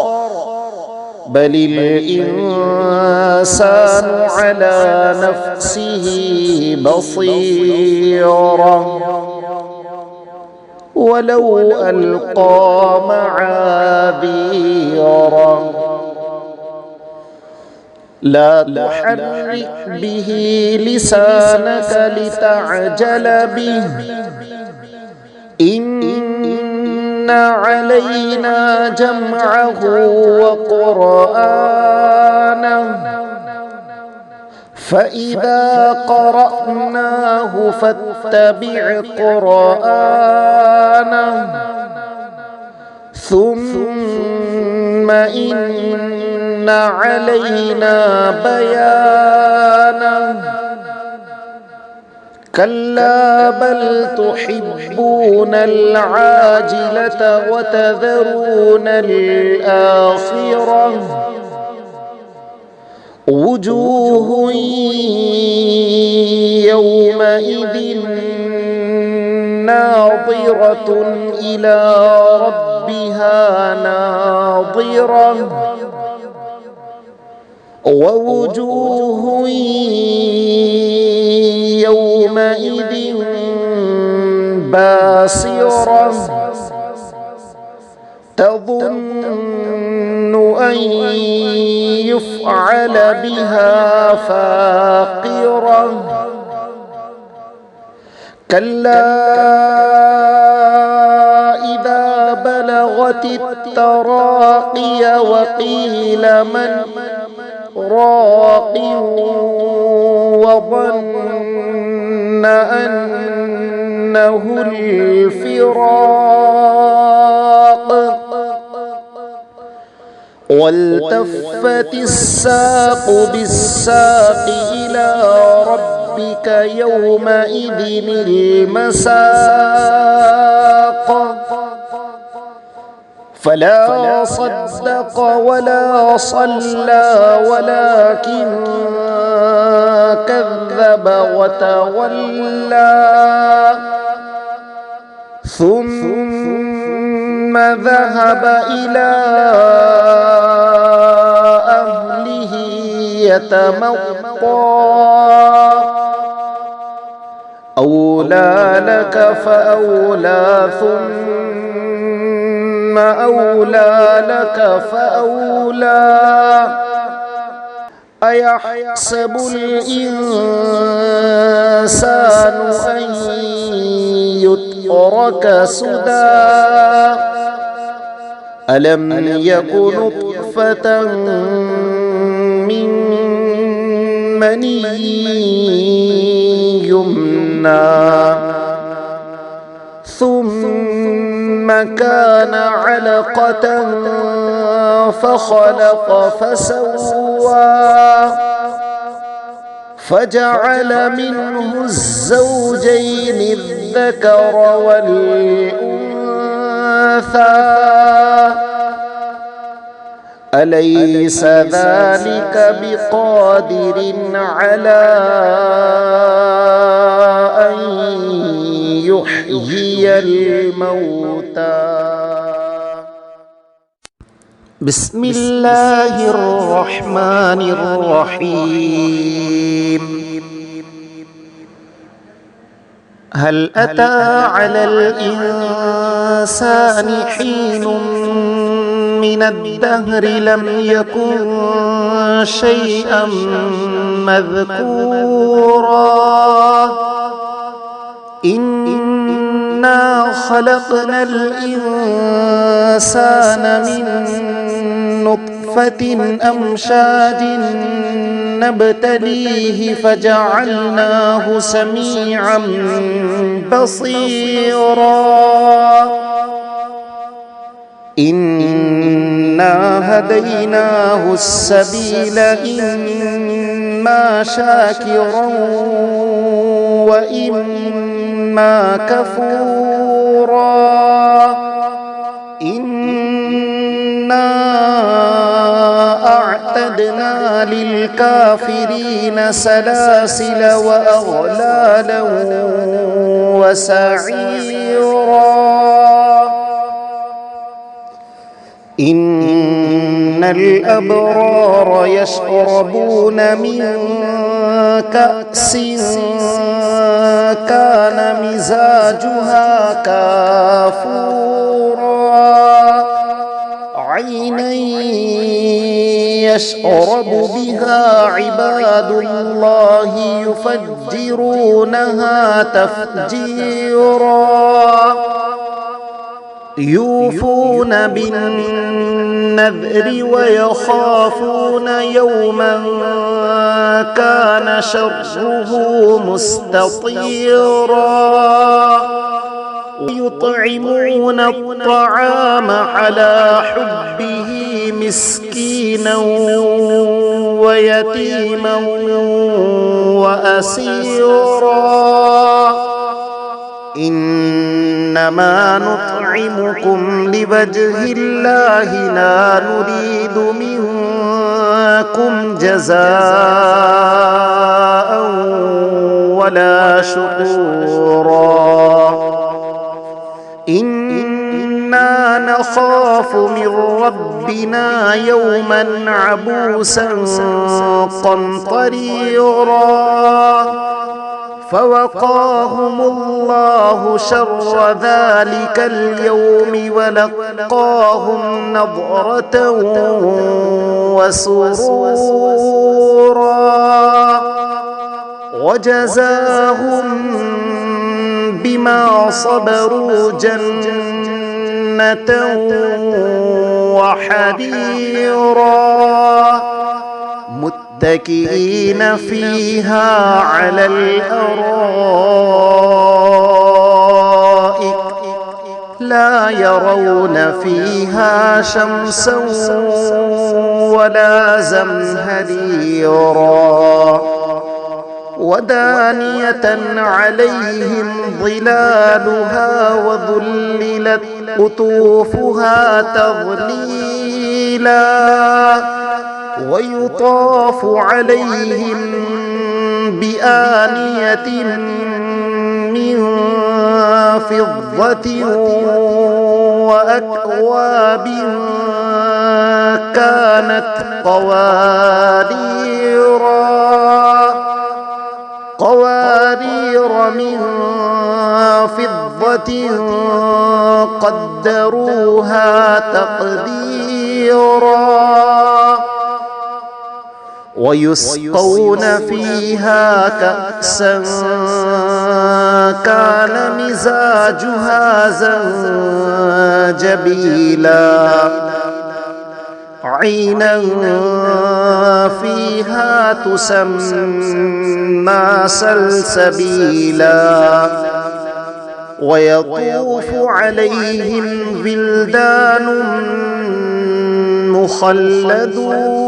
بل الإنسان على نفسه بصيرة ولو ألقى معاذيره لا تحرك به لسانك لتعجل به إن علينا جمعه وقرآنه فإذا قرأناه فاتبع قرآنه ثم إن علينا بيانه كلا بل تحبون العاجلة وتذرون الآخرة وجوه يومئذ ناظرة إلى ربها ناظرة ووجوه يومئذ باسرة تظن أن يفعل بها فاقرة كلا إذا بلغت التراقي وقيل من راق وظن أنه الفراق والتفت الساق بالساق إلى ربك يومئذ المساق فلا صدق ولا صلى ولكن كذب وتولى ثم ذهب إلى أهله يتمطى أولى لك فأولى ثم أولى لك فأولى أيحسب الإنسان أن يترك سدى ألم يك نطفة من مني يمنى ثم كان علقة فخلق فسوى فجعل منه الزوجين الذكر والأنثى أليس ذلك بقادر على أن يحيي الموتى بسم الله الرحمن الرحيم هل أتى على الإنسان حين من الدهر لم يكن شيئا مذكورا إنا خلقنا الإنسان من نطفة أمشاج نبتليه فجعلناه سميعا بصيرا إنا هديناه السبيل إما شاكرا وإما كفورا إنا أعتدنا للكافرين سلاسل وأغلالا وسعيرا. إن الأبرار يشربون من كأس كان مزاجها كافورا عينا يشرب بها عباد الله يفجرونها تفجيرا. يوفون بالنذر ويخافون يوما كان شره مستطيرا. يطعمون الطعام على حبه مسكينا ويتيما وأسيرا. إنما نطعمكم لوجه الله لا نريد منكم جزاء ولا شكورا. إنا نخاف من ربنا يوما عبوسا قمطريرا. فوقاهم الله شر ذلك اليوم ولقاهم نضرة وسرورا وجزاهم بما صبروا جنة وحريرا متكئين فيها على الأرائك لا يرون فيها شمسا ولا زمهريرا. ودانية عليهم ظلالها وذللت قطوفها تظليلا. ويطاف عليهم بآنية من فضة وأكواب كانت قوارير من فضة قدروها تقديرا. ويسقون فيها كأسا كان مزاجها زنجبيلا عينا فيها تسمى سلسبيلا. ويطوف عليهم ولدان مخلدون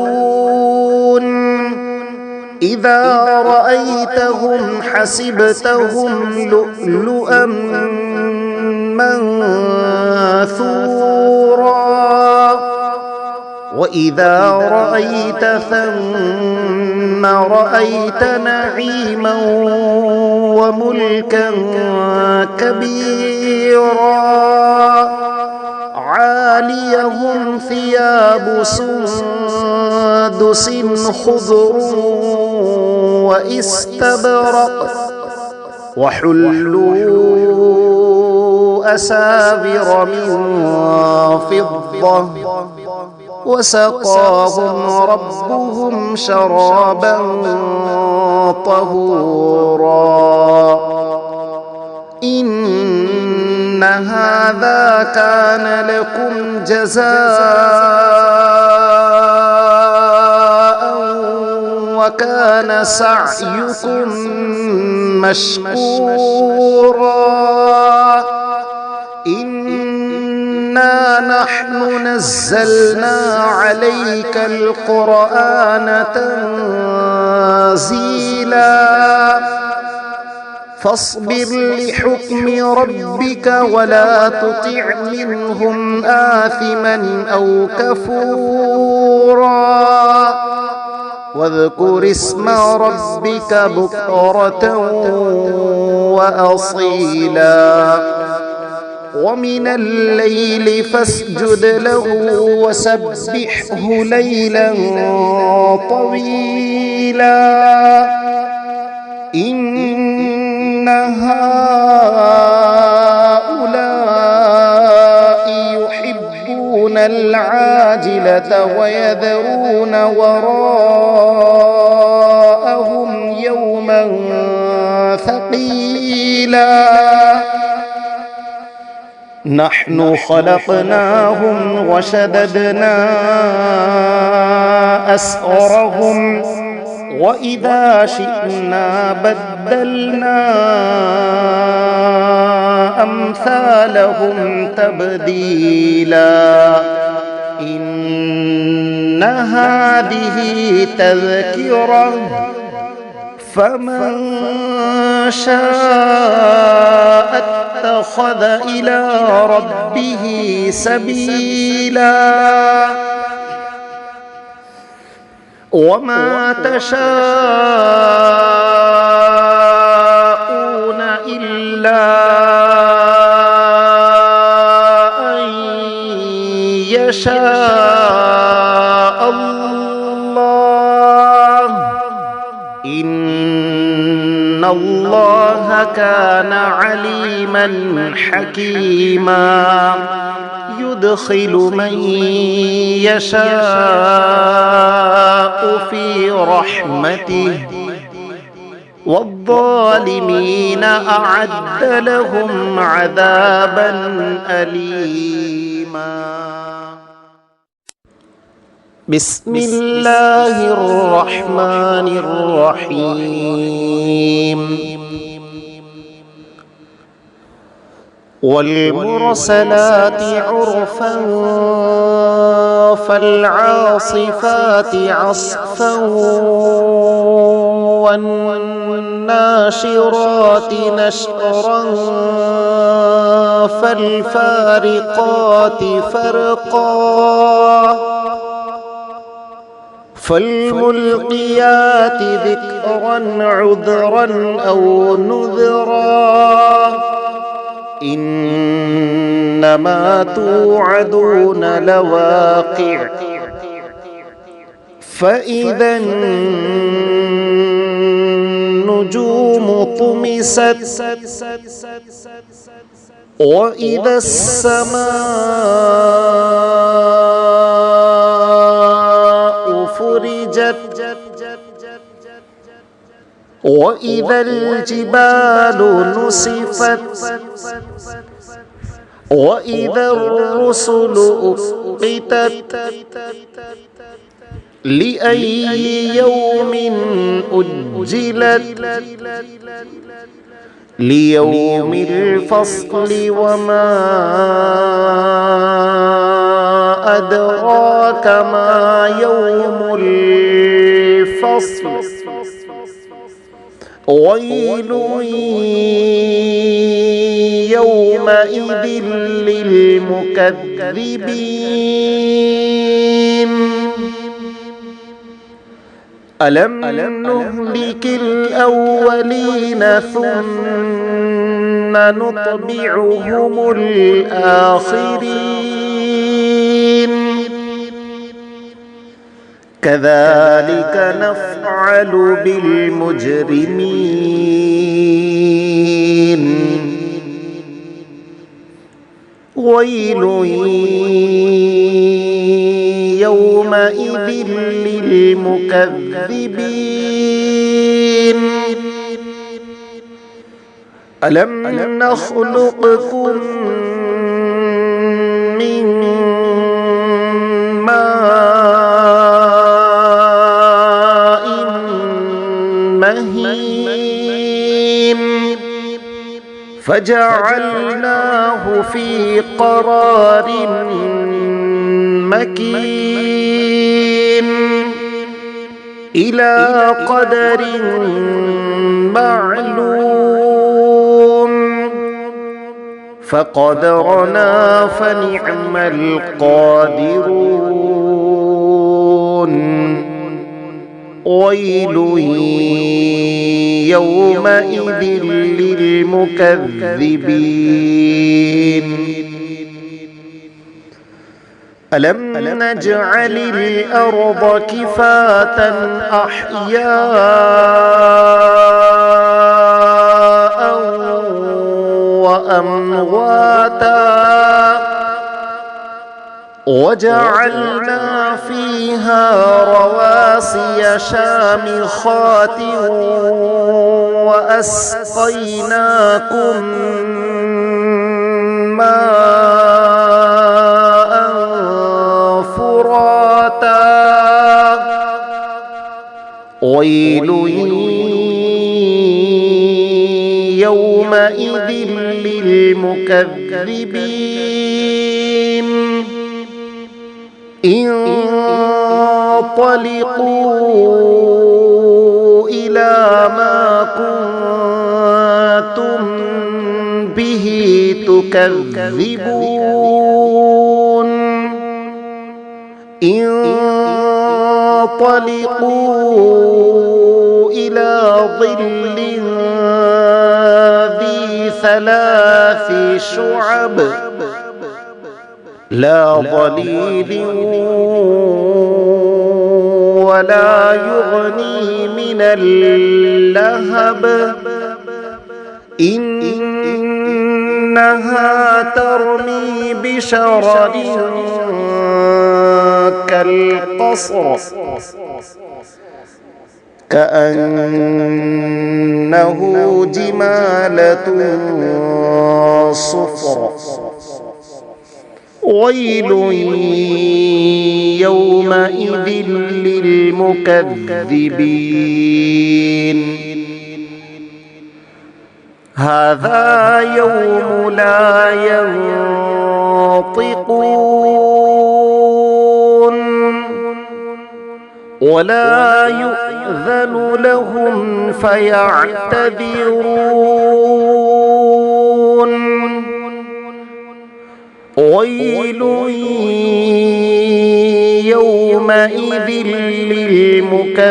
إذا رأيتهم حسبتهم لؤلؤا منثورا. وإذا رأيت ثم رأيت نعيما وملكا كبيرا. عاليهم ثياب سندس خضر واستبرق وحلوا أساور من فضة وسقاهم ربهم شرابا طهورا. إن هذا كان لكم جزاء وكان سعيكم مشكورا. إنا نحن نزلنا عليك القرآن تنزيلا. فاصبر لحكم ربك ولا تطع منهم آثما أو كفورا. واذكر اسم ربك بكرة وأصيلا ومن الليل فاسجد له وسبحه ليلا طويلا إن هؤلاء يحبون العاجلة ويذرون وراءهم يوما ثقيلا نحن خلقناهم وشددنا أسرهم وإذا شئنا بدلنا أمثالهم تبديلا إن هذه تذكرة فمن شاء اتخذ إلى ربه سبيلا وما تشاءون إلا أن يشاء الله إن الله كان عليما حكيما يدخل من يشاء في رحمته والظالمين أعد لهم عذابا أليما بسم الله الرحمن الرحيم والمرسلات عرفا فالعاصفات عصفا والناشرات نشرا فالفارقات فرقا فالملقيات ذكرا عذرا أو نذرا إنما توعدون لواقع فإذا النجوم طمست وإذا السماء فرجت وإذا الجبال نسفت وإذا الرسل أقتت لأي يوم أجلت ليوم الفصل وما أدراك ما يوم الفصل ويل يومئذ للمكذبين ألم نهلك الأولين ثم نطبعهم الآخرين كذلك نفعل بالمجرمين ويل يومئذ للمكذبين ألم نخلقكم من ماء مهين فجعلناه في قرار مكين إلى قدر معلوم فقدرنا فنعم القادرون ويل يومئذ للمكذبين ألم نجعل الأرض كفاة أحياء وأمواتا وجعلنا فيها رواسي شامخات وأسقيناكم ماء فراتا ويل يومئذ للمكذبين انطلقوا إلى ما كنتم به تكذبون انطلقوا إلى ظل ذي 3 شعب لا ظليل ولا يغني من اللهب إنها ترمي بشرر كالقصر كأنه جمالة صفر ويل يومئذ للمكذبين هذا يوم لا ينطقون ولا يؤذن لهم فيعتذرون ويل يومئذ للمكذبين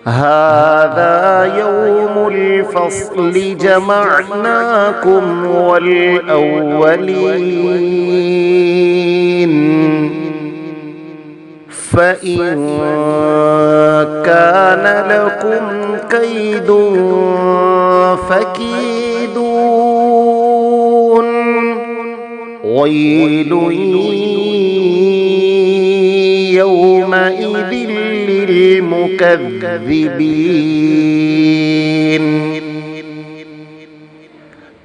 هذا يوم الفصل جمعناكم والأولين فإن كان لكم كيد فكيدون ويل يومئذ للمكذبين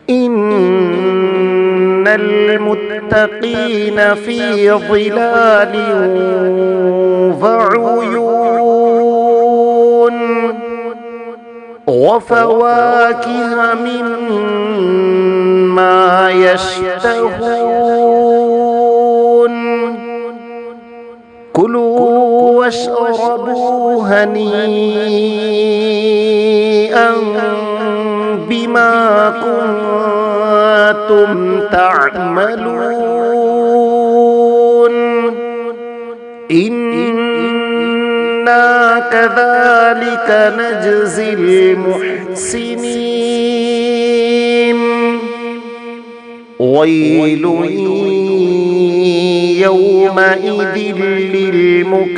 إن المتقين في ظلال وعيون وفواكه مما يشتهون كلوا واشربوا هنيئا بما كنتم تعملون إنا كذلك نجزي المحسنين ويل يومئذ للمكذبين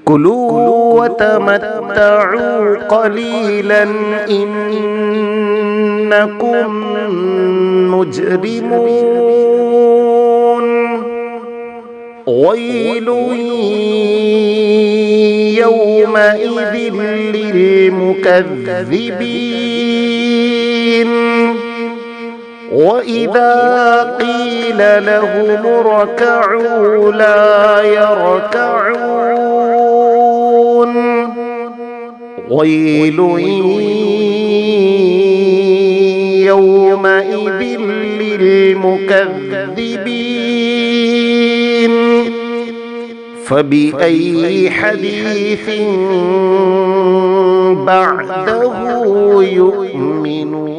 كلوا وتمتعوا قليلا إنكم مجرمون ويل يومئذ للمكذبين وإذا قيل لهم اركعوا لا يركعون ويل يومئذ للمكذبين فبأي حديث بعده يؤمنون